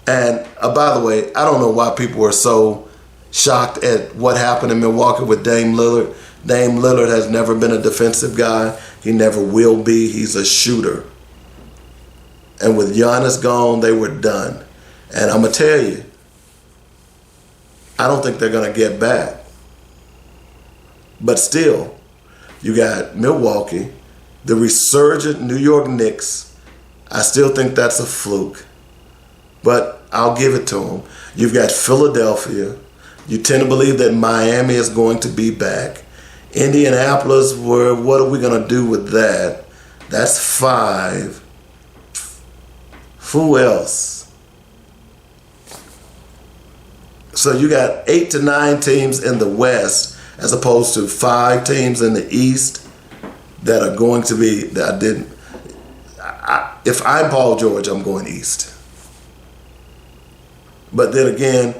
and by the way, I don't know why people are so shocked at what happened in Milwaukee with Dame Lillard. Dame Lillard has never been a defensive guy. He never will be. He's a shooter. And with Giannis gone, they were done. And I'm going to tell you, I don't think they're going to get back. But still, you got Milwaukee, the resurgent New York Knicks. I still think that's a fluke. But I'll give it to them. You've got Philadelphia. You tend to believe that Miami is going to be back. Indianapolis, what are we going to do with that? That's 5. Who else? So you got 8 to 9 teams in the West as opposed to 5 teams in the East that are going to be, that I didn't. If I'm Paul George, I'm going East. But then again,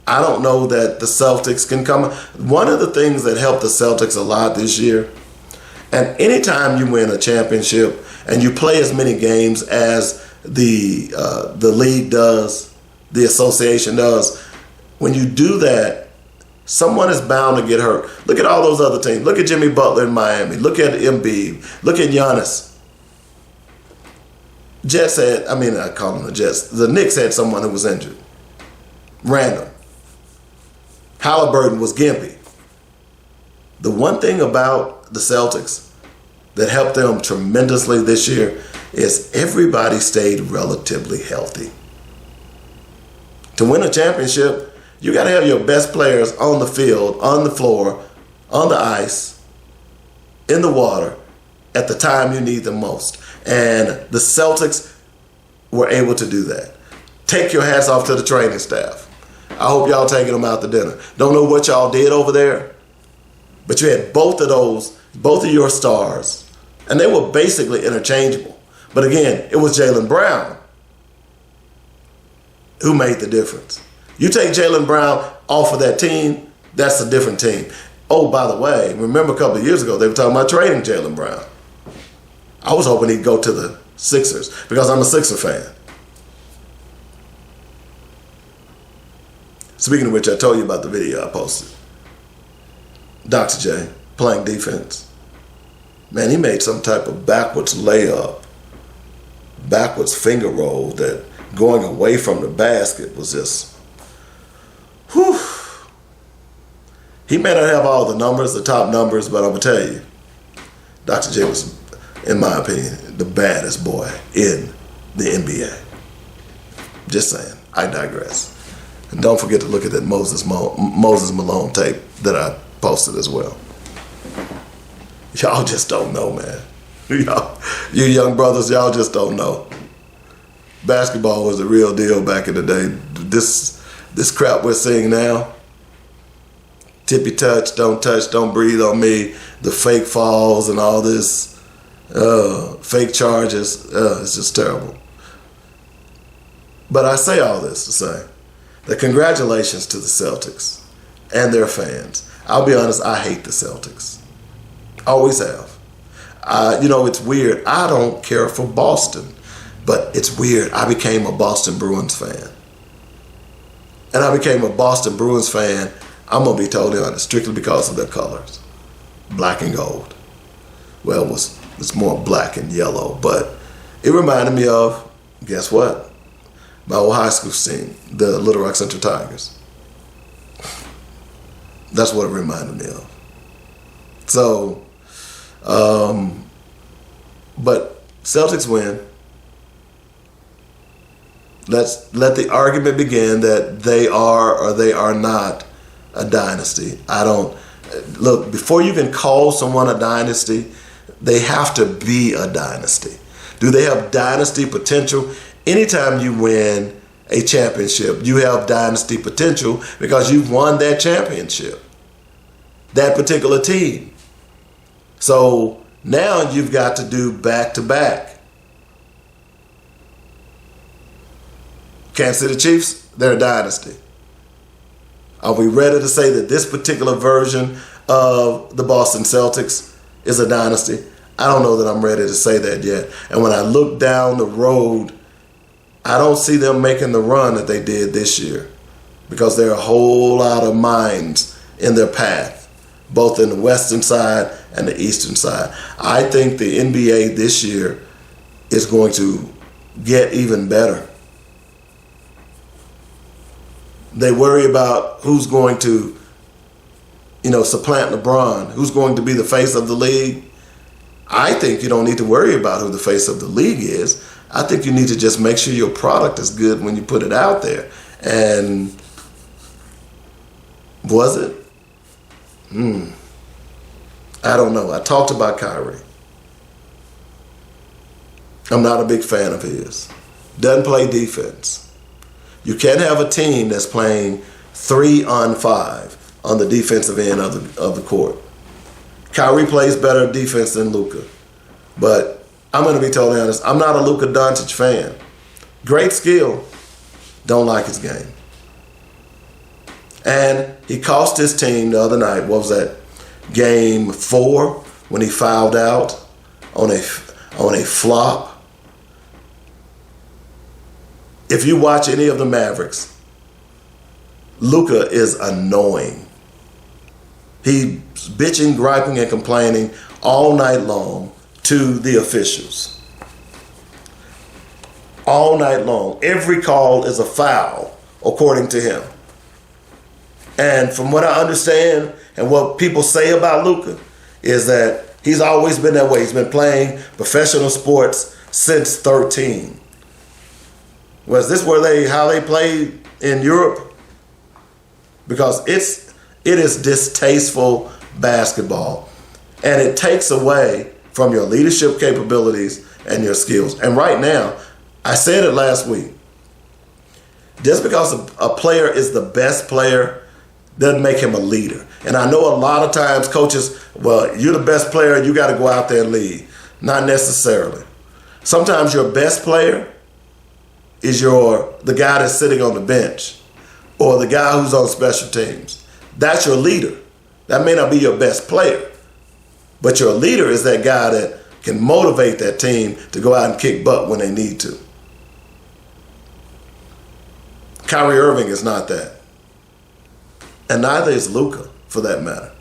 I don't know that the Celtics can come. One of the things that helped the Celtics a lot this year, and anytime you win a championship and you play as many games as the league does, the association does, when you do that, someone is bound to get hurt. Look at all those other teams. Look at Jimmy Butler in Miami. Look at Embiid. Look at Giannis. I call them the Jets. The Knicks had someone who was injured. Random. Halliburton was gimpy. The one thing about the Celtics that helped them tremendously this year is everybody stayed relatively healthy. To win a championship, you got to have your best players on the field, on the floor, on the ice, in the water, at the time you need them most. And the Celtics were able to do that. Take your hats off to the training staff. I hope y'all taking them out to dinner. Don't know what y'all did over there, but you had both of your stars, and they were basically interchangeable. But again, it was Jalen Brown who made the difference. You take Jalen Brown off of that team, that's a different team. Oh, by the way, remember a couple of years ago, they were talking about trading Jalen Brown. I was hoping he'd go to the Sixers because I'm a Sixer fan. Speaking of which, I told you about the video I posted. Dr. J playing defense. Man, he made some type of backwards layup, backwards finger roll that going away from the basket was just, whew. He may not have all the numbers, the top numbers, but I'm going to tell you, Dr. J was, in my opinion, the baddest boy in the NBA. Just saying. I digress. And don't forget to look at that Moses Malone tape that I posted as well. Y'all just don't know, man. You young brothers, y'all just don't know. Basketball was the real deal back in the day. This crap we're seeing now, tippy touch, don't breathe on me, the fake falls and all this, fake charges, it's just terrible. But I say all this to say that congratulations to the Celtics and their fans. I'll be honest, I hate the Celtics. Always have. It's weird. I don't care for Boston, but it's weird. I became a Boston Bruins fan. And I became a Boston Bruins fan, I'm going to be totally honest, strictly because of their colors. Black and gold. Well, it's more black and yellow, but it reminded me of, guess what? My old high school team, the Little Rock Central Tigers. That's what it reminded me of. So, but Celtics win. Let the argument begin that they are or they are not a dynasty. Look, before you can call someone a dynasty, they have to be a dynasty. Do they have dynasty potential? Anytime you win a championship, you have dynasty potential because you've won that championship, that particular team. So now you've got to do back-to-back. Kansas City Chiefs, they're a dynasty. Are we ready to say that this particular version of the Boston Celtics is a dynasty? I don't know that I'm ready to say that yet. And when I look down the road, I don't see them making the run that they did this year because there are a whole lot of mines in their path, both in the western side and the eastern side. I think the NBA this year is going to get even better. They worry about who's going to, supplant LeBron, who's going to be the face of the league. I think you don't need to worry about who the face of the league is. I think you need to just make sure your product is good when you put it out there. And was it? I don't know. I talked about Kyrie. I'm not a big fan of his. Doesn't play defense. You can't have a team that's playing 3-on-5 on the defensive end of the court. Kyrie plays better defense than Luka. But I'm going to be totally honest. I'm not a Luka Doncic fan. Great skill. Don't like his game. And he cost his team the other night. What was that? Game 4 when he fouled out on a flop. If you watch any of the Mavericks, Luka is annoying. He's bitching, griping, and complaining all night long to the officials. All night long. Every call is a foul, according to him. And from what I understand and what people say about Luka is that he's always been that way. He's been playing professional sports since 13. Was this how they play in Europe? Because it is distasteful basketball. And it takes away from your leadership capabilities and your skills. And right now, I said it last week, just because a player is the best player doesn't make him a leader. And I know a lot of times coaches, well, you're the best player, you got to go out there and lead. Not necessarily. Sometimes your best player is the guy that's sitting on the bench or the guy who's on special teams. That's your leader. That may not be your best player, but your leader is that guy that can motivate that team to go out and kick butt when they need to. Kyrie Irving is not that. And neither is Luka, for that matter.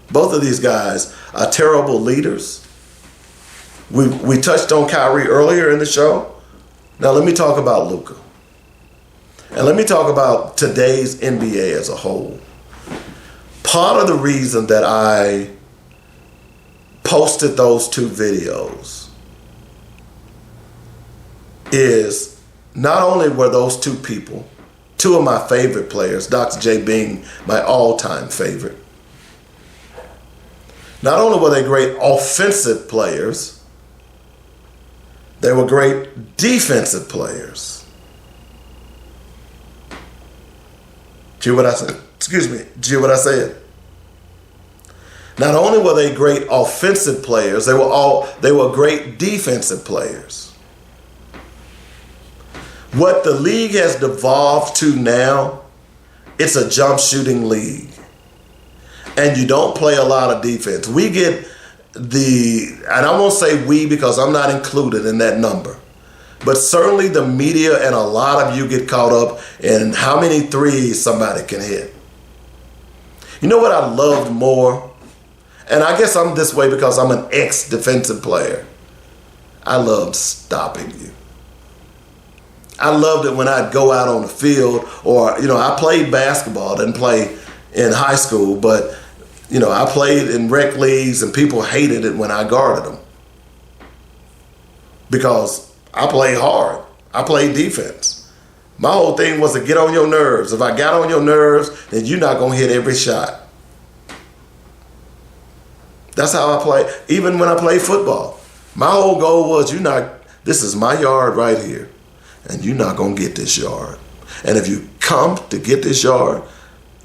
Both of these guys are terrible leaders. We touched on Kyrie earlier in the show. Now let me talk about Luka. And let me talk about today's NBA as a whole. Part of the reason that I posted those 2 videos is not only were those 2 people 2 of my favorite players, Dr. J being my all-time favorite. Not only were they great offensive players, they were great defensive players. Do you hear what I said? Excuse me. Do you hear what I said? Not only were they great offensive players, they were great defensive players. What the league has devolved to now, it's a jump shooting league. And you don't play a lot of defense. We get and I won't say we because I'm not included in that number, but certainly the media and a lot of you get caught up in how many threes somebody can hit. You know what I loved more? And I guess I'm this way because I'm an ex-defensive player. I loved stopping you. I loved it when I'd go out on the field or, I played basketball, didn't play in high school, but, I played in rec leagues and people hated it when I guarded them because I played hard. I played defense. My whole thing was to get on your nerves. If I got on your nerves, then you're not going to hit every shot. That's how I play. Even when I played football, my whole goal was, this is my yard right here. And you're not going to get this yard. And if you come to get this yard,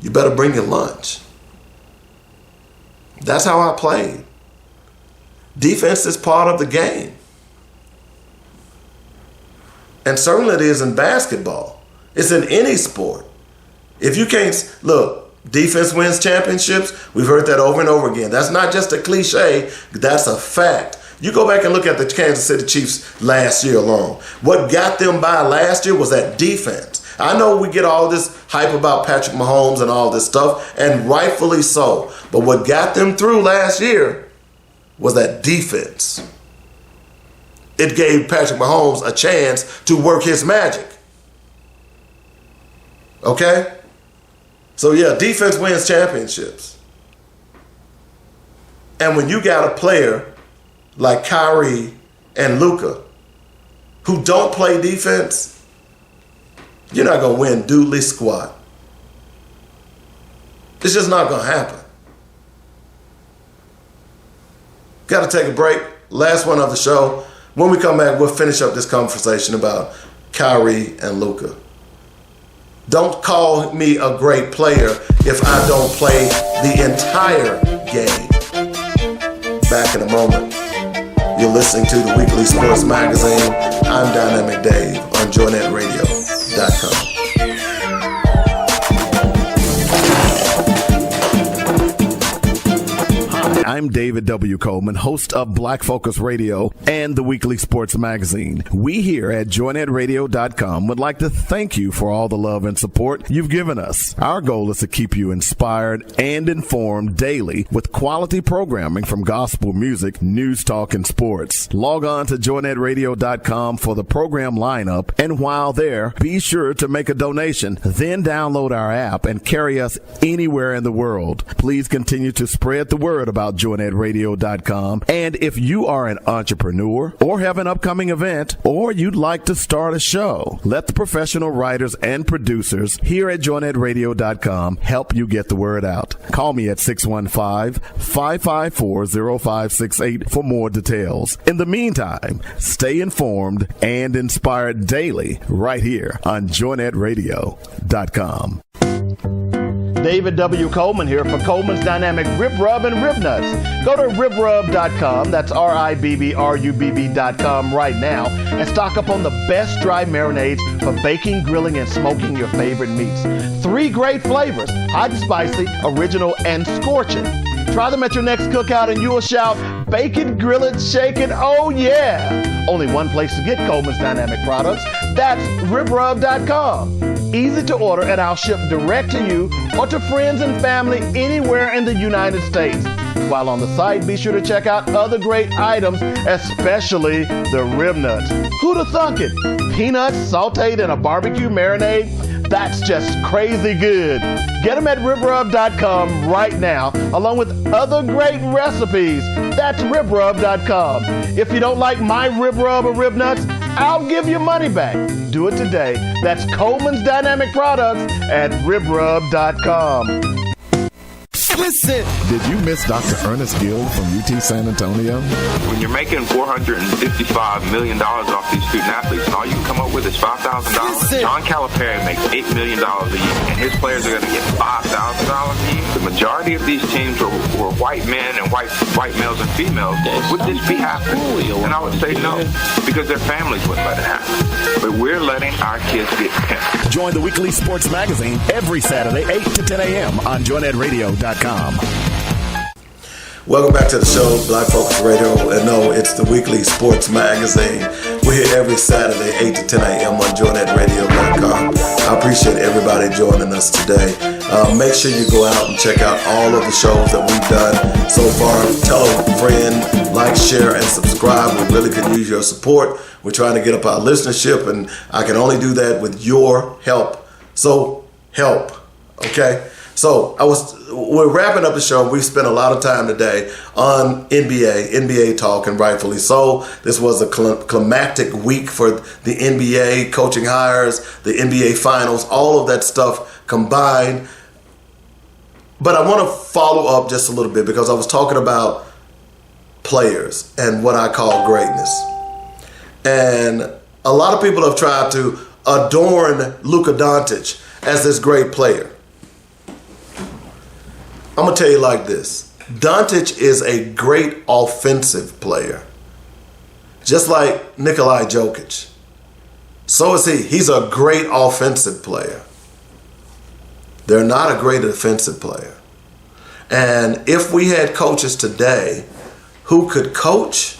you better bring your lunch. That's how I played. Defense is part of the game. And certainly it is in basketball. It's in any sport. If you can't, look, defense wins championships. We've heard that over and over again. That's not just a cliche. That's a fact. You go back and look at the Kansas City Chiefs last year alone. What got them by last year was that defense. I know we get all this hype about Patrick Mahomes and all this stuff, and rightfully so. But what got them through last year was that defense. It gave Patrick Mahomes a chance to work his magic. Okay? So yeah, defense wins championships. And when you got a player like Kaire and Luka who don't play defense, you're not going to win doodly squat. It's just not going to happen. Got to take a break. Last one of the show. When we come back, we'll finish up this conversation about Kaire and Luka. Don't call me a great player if I don't play the entire game. Back in a moment. You're listening to the Weekly Sports Magazine. I'm Dynamic Dave on JoyNetRadio.com. I'm David W. Coleman, host of Black Focus Radio and the Weekly Sports Magazine. We here at JoyNetRadio.com would like to thank you for all the love and support you've given us. Our goal is to keep you inspired and informed daily with quality programming from gospel music, news, talk, and sports. Log on to JoyNetRadio.com for the program lineup, and while there, be sure to make a donation. Then download our app and carry us anywhere in the world. Please continue to spread the word about JoyNetRadio.com. And if you are an entrepreneur or have an upcoming event or you'd like to start a show, let the professional writers and producers here at JoyNetRadio.com help you get the word out. Call me at 615-554-0568 for more details. In the meantime, stay informed and inspired daily right here on JoyNetRadio.com. David W. Coleman here for Coleman's Dynamic Rib Rub and Rib Nuts. Go to ribrub.com, that's RIBBRUBB.com right now, and stock up on the best dry marinades for baking, grilling, and smoking your favorite meats. 3 great flavors, hot and spicy, original, and scorching. Try them at your next cookout and you will shout, bake it, grill it, shake it, oh yeah! Only one place to get Coleman's Dynamic products, that's ribrub.com. Easy to order, and I'll ship direct to you or to friends and family anywhere in the United States. While on the site, be sure to check out other great items, especially the rib nuts. Who'd have thunk it? Peanuts sauteed in a barbecue marinade? That's just crazy good. Get them at ribrub.com right now, along with other great recipes. That's ribrub.com. If you don't like my rib rub or rib nuts, I'll give you money back. Do it today. That's Coleman's Dynamic Products at ribrub.com. Listen. Did you miss Dr. Ernest Gill from UT San Antonio? When you're making $455 million off these student athletes, and all you can come up with is $5,000, John Calipari makes $8 million a year, and his players are going to get $5,000 a year. The majority of these teams were white men and white males and females. Would this be happening? And I would say no, because their families wouldn't let it happen. But we're letting our kids get pimped. Join the Weekly Sports Magazine every Saturday, 8 to 10 a.m. on JoyNetRadio.com. Welcome back to the show, Black Focus Radio. And no, it's the Weekly Sports Magazine. We're here every Saturday, 8 to 10 a.m. on JoyNetRadio.com. I appreciate everybody joining us today. Make sure you go out and check out all of the shows that we've done so far. Tell a friend, like, share, and subscribe. We really could use your support. We're trying to get up our listenership, and I can only do that with your help. So help, okay? So we're wrapping up the show. We've spent a lot of time today on NBA talk, and rightfully so. This was a climactic week for the NBA, coaching hires, the NBA finals, all of that stuff combined. But I want to follow up just a little bit, because I was talking about players and what I call greatness. And a lot of people have tried to adorn Luka Doncic as this great player. I'm going to tell you like this. Doncic is a great offensive player. Just like Nikola Jokic. So is he. He's a great offensive player. They're not a great defensive player. And if we had coaches today who could coach,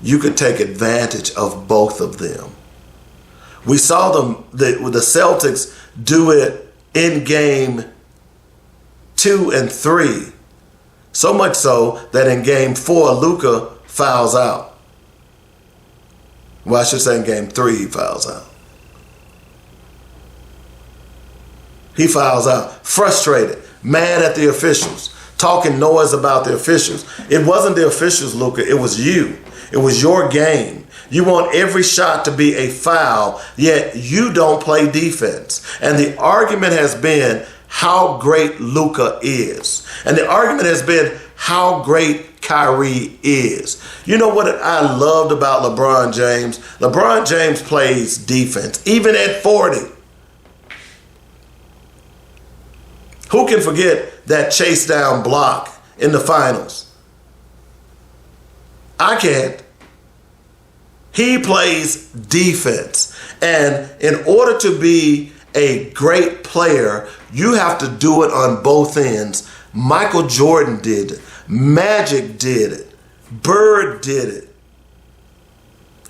you could take advantage of both of them. We saw the Celtics do it in game 2 and 3. So much so that in game 4, Luka fouls out. Well, I should say in game 3, he fouls out. He fouls out, frustrated, mad at the officials, talking noise about the officials. It wasn't the officials, Luka, it was you. It was your game. You want every shot to be a foul, yet you don't play defense. And the argument has been how great Luka is. And the argument has been how great Kaire is. You know what I loved about LeBron James? LeBron James plays defense, even at 40. Who can forget that chase down block in the finals? I can't. He plays defense. And in order to be a great player, you have to do it on both ends. Michael Jordan did it. Magic did it. Bird did it.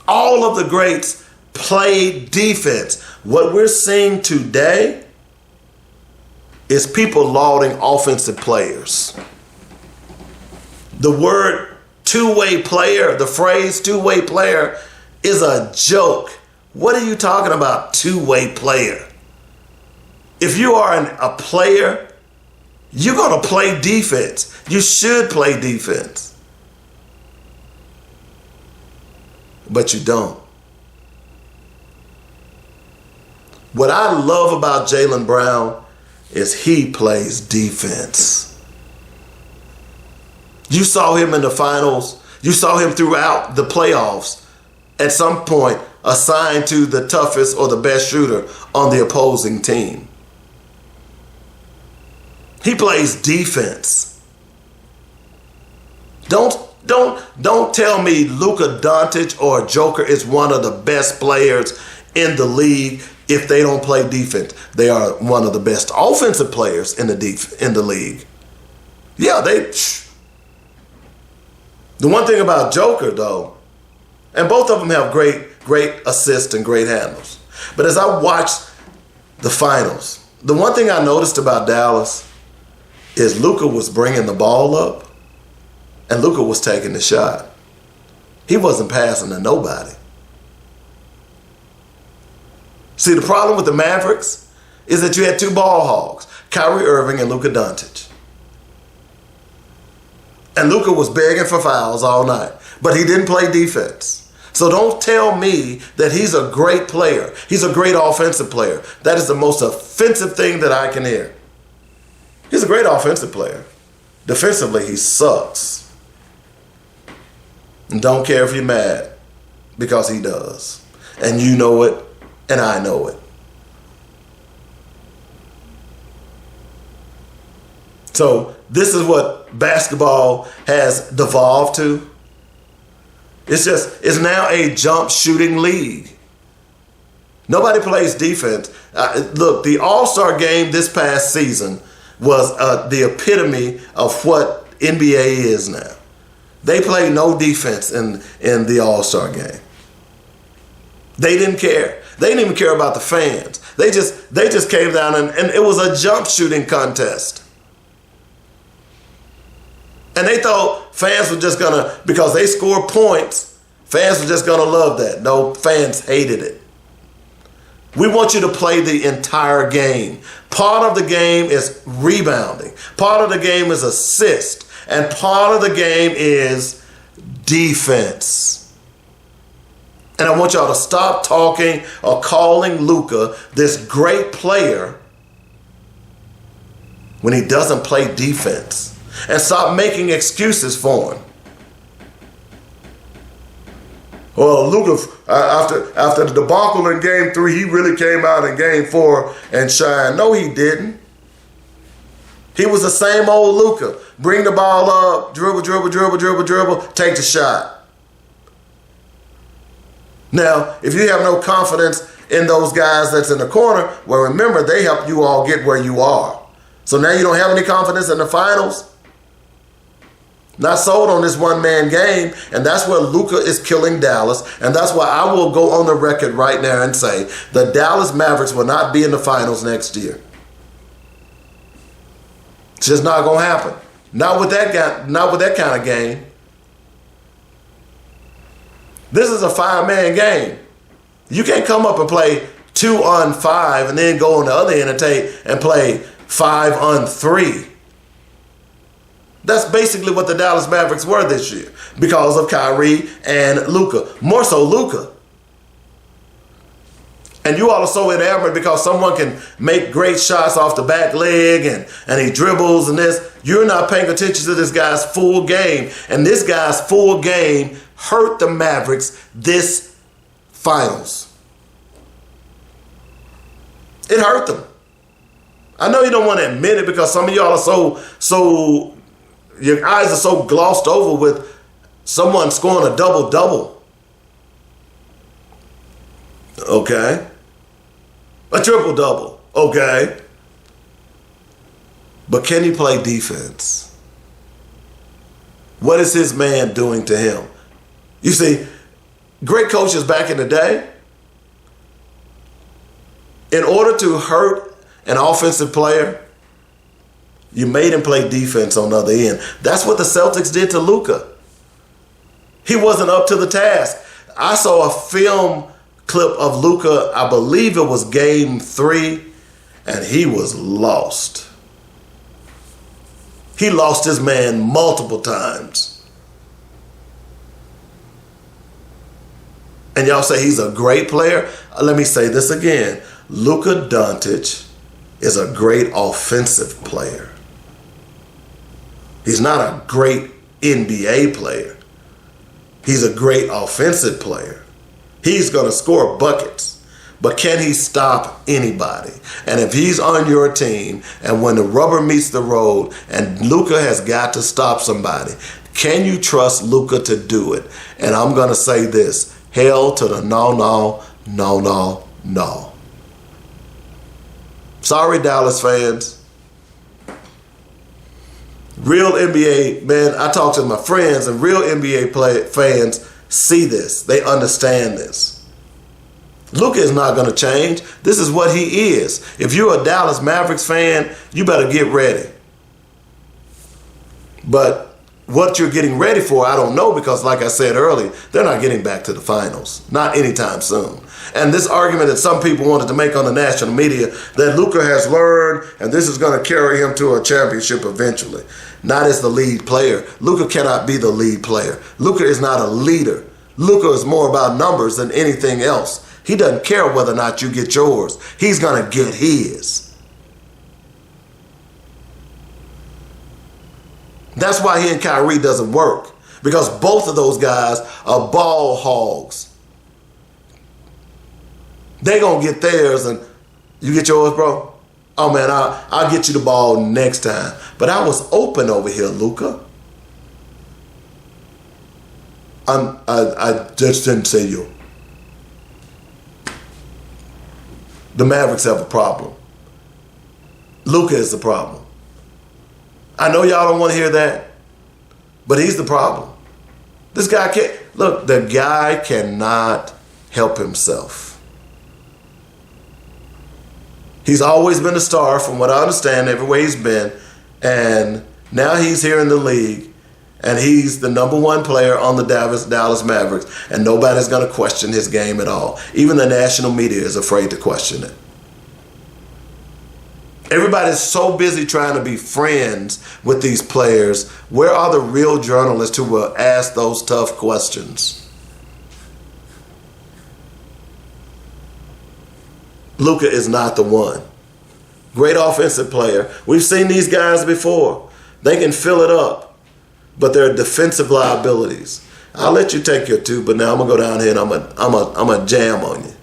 All of the greats played defense. What we're seeing today is people lauding offensive players. The word two-way player, the phrase two-way player is a joke. What are you talking about, two-way player? If you are a player, you're going to play defense. You should play defense. But you don't. What I love about Jalen Brown is he plays defense. You saw him in the finals. You saw him throughout the playoffs. At some point, assigned to the toughest or the best shooter on the opposing team. He plays defense. Don't tell me Luka Doncic or Joker is one of the best players in the league if they don't play defense. They are one of the best offensive players in the league. Yeah, the one thing about Joker, though, and both of them have great assists and great handles. But as I watched the finals, the one thing I noticed about Dallas is Luka was bringing the ball up and Luka was taking the shot. He wasn't passing to nobody. See, the problem with the Mavericks is that you had two ball hogs, Kyrie Irving and Luka Doncic. And Luka was begging for fouls all night, but he didn't play defense. So don't tell me that he's a great player. He's a great offensive player. That is the most offensive thing that I can hear. He's a great offensive player. Defensively, he sucks. And don't care if you're mad, because he does. And you know it, and I know it. So this is what basketball has devolved to. It's now a jump shooting league. Nobody plays defense. Look, the All-Star game this past season was the epitome of what NBA is now. They play no defense in the All-Star game. They didn't care. They didn't even care about the fans. They just came down and it was a jump shooting contest. And they thought fans were just gonna, because they scored points, fans were just gonna love that. No, fans hated it. We want you to play the entire game. Part of the game is rebounding. Part of the game is assist. And part of the game is defense. And I want y'all to stop talking or calling Luka this great player when he doesn't play defense. And stop making excuses for him. Well, Luka, after the debacle in Game 3, he really came out in Game 4 and shined. No, he didn't. He was the same old Luka. Bring the ball up, dribble, take the shot. Now, if you have no confidence in those guys that's in the corner. Well, remember, they helped you all get where you are. So now you don't have any confidence in the finals? Not sold on this one-man game, and that's where Luka is killing Dallas, and that's why I will go on the record right now and say the Dallas Mavericks will not be in the finals next year. It's just not going to happen. Not with that guy, not with that kind of game. This is a 5-man game. You can't come up and play 2-on-5 and then go on the other end and play 5-on-3. That's basically what the Dallas Mavericks were this year because of Kaire and Luka. More so Luka. And you all are so enamored because someone can make great shots off the back leg and he dribbles and this. You're not paying attention to this guy's full game. And this guy's full game hurt the Mavericks this finals. It hurt them. I know you don't want to admit it because some of y'all are so your eyes are so glossed over with someone scoring a double-double. Okay. A triple-double. Okay. But can he play defense? What is his man doing to him? You see, great coaches back in the day, in order to hurt an offensive player, you made him play defense on the other end. That's what the Celtics did to Luka. He wasn't up to the task. I saw a film clip of Luka, I believe it was game 3, and he was lost. He lost his man multiple times. And y'all say he's a great player? Let me say this again. Luka Doncic is a great offensive player. He's not a great NBA player. He's a great offensive player. He's going to score buckets. But can he stop anybody? And if he's on your team and when the rubber meets the road and Luka has got to stop somebody, can you trust Luka to do it? And I'm going to say this. Hell to the no. Sorry, Dallas fans. Real NBA, man, I talk to my friends, and real NBA fans see this. They understand this. Luka is not going to change. This is what he is. If you're a Dallas Mavericks fan, you better get ready. But what you're getting ready for, I don't know, because like I said earlier, they're not getting back to the finals. Not anytime soon. And this argument that some people wanted to make on the national media that Luka has learned and this is going to carry him to a championship eventually. Not as the lead player. Luka cannot be the lead player. Luka is not a leader. Luka is more about numbers than anything else. He doesn't care whether or not you get yours. He's going to get his. That's why he and Kaire doesn't work. Because both of those guys are ball hogs. They going to get theirs and you get yours, bro? Oh, man, I'll get you the ball next time. But I was open over here, Luka. I just didn't say you. The Mavericks have a problem. Luka is the problem. I know y'all don't want to hear that, but he's the problem. This guy can't. Look, the guy cannot help himself. He's always been a star, from what I understand, everywhere he's been. And now he's here in the league, and he's the #1 player on the Dallas Mavericks, and nobody's going to question his game at all. Even the national media is afraid to question it. Everybody's so busy trying to be friends with these players. Where are the real journalists who will ask those tough questions? Luka is not the one. Great offensive player. We've seen these guys before. They can fill it up, but they're defensive liabilities. I'll let you take your 2, but now I'm gonna go down here and I'm gonna jam on you.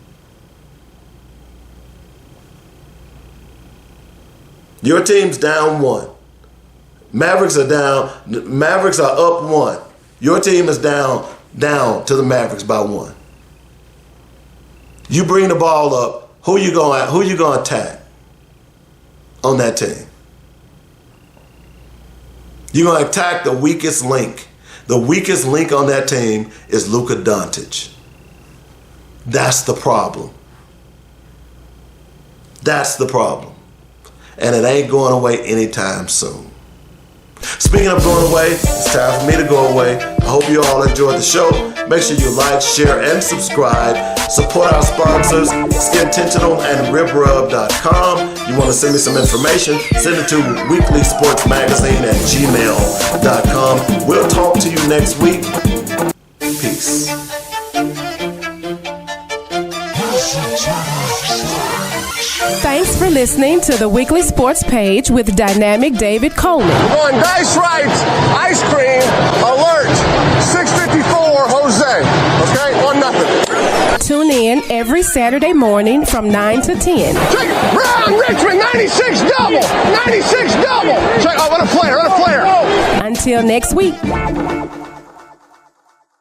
Your team's down 1. Mavericks are down. Mavericks are up 1. Your team is down to the Mavericks by 1. You bring the ball up, who you gonna attack on that team? You're going to attack the weakest link. The weakest link on that team is Luka Doncic. That's the problem. That's the problem. And it ain't going away anytime soon. Speaking of going away, it's time for me to go away. I hope you all enjoyed the show. Make sure you like, share, and subscribe. Support our sponsors, Skintentional and RibRub.com. You want to send me some information, send it to weeklysportsmagazine@gmail.com. We'll talk to you next week. Peace. Thanks for listening to the Weekly Sports Page with Dynamic David Coleman. We're going Dice Right, ice cream, alert, 654, Jose. Okay, 1-0. Tune in every Saturday morning from 9 to 10. Brown, Richmond, 96 double. 96 double. What a player, what a player. Until next week.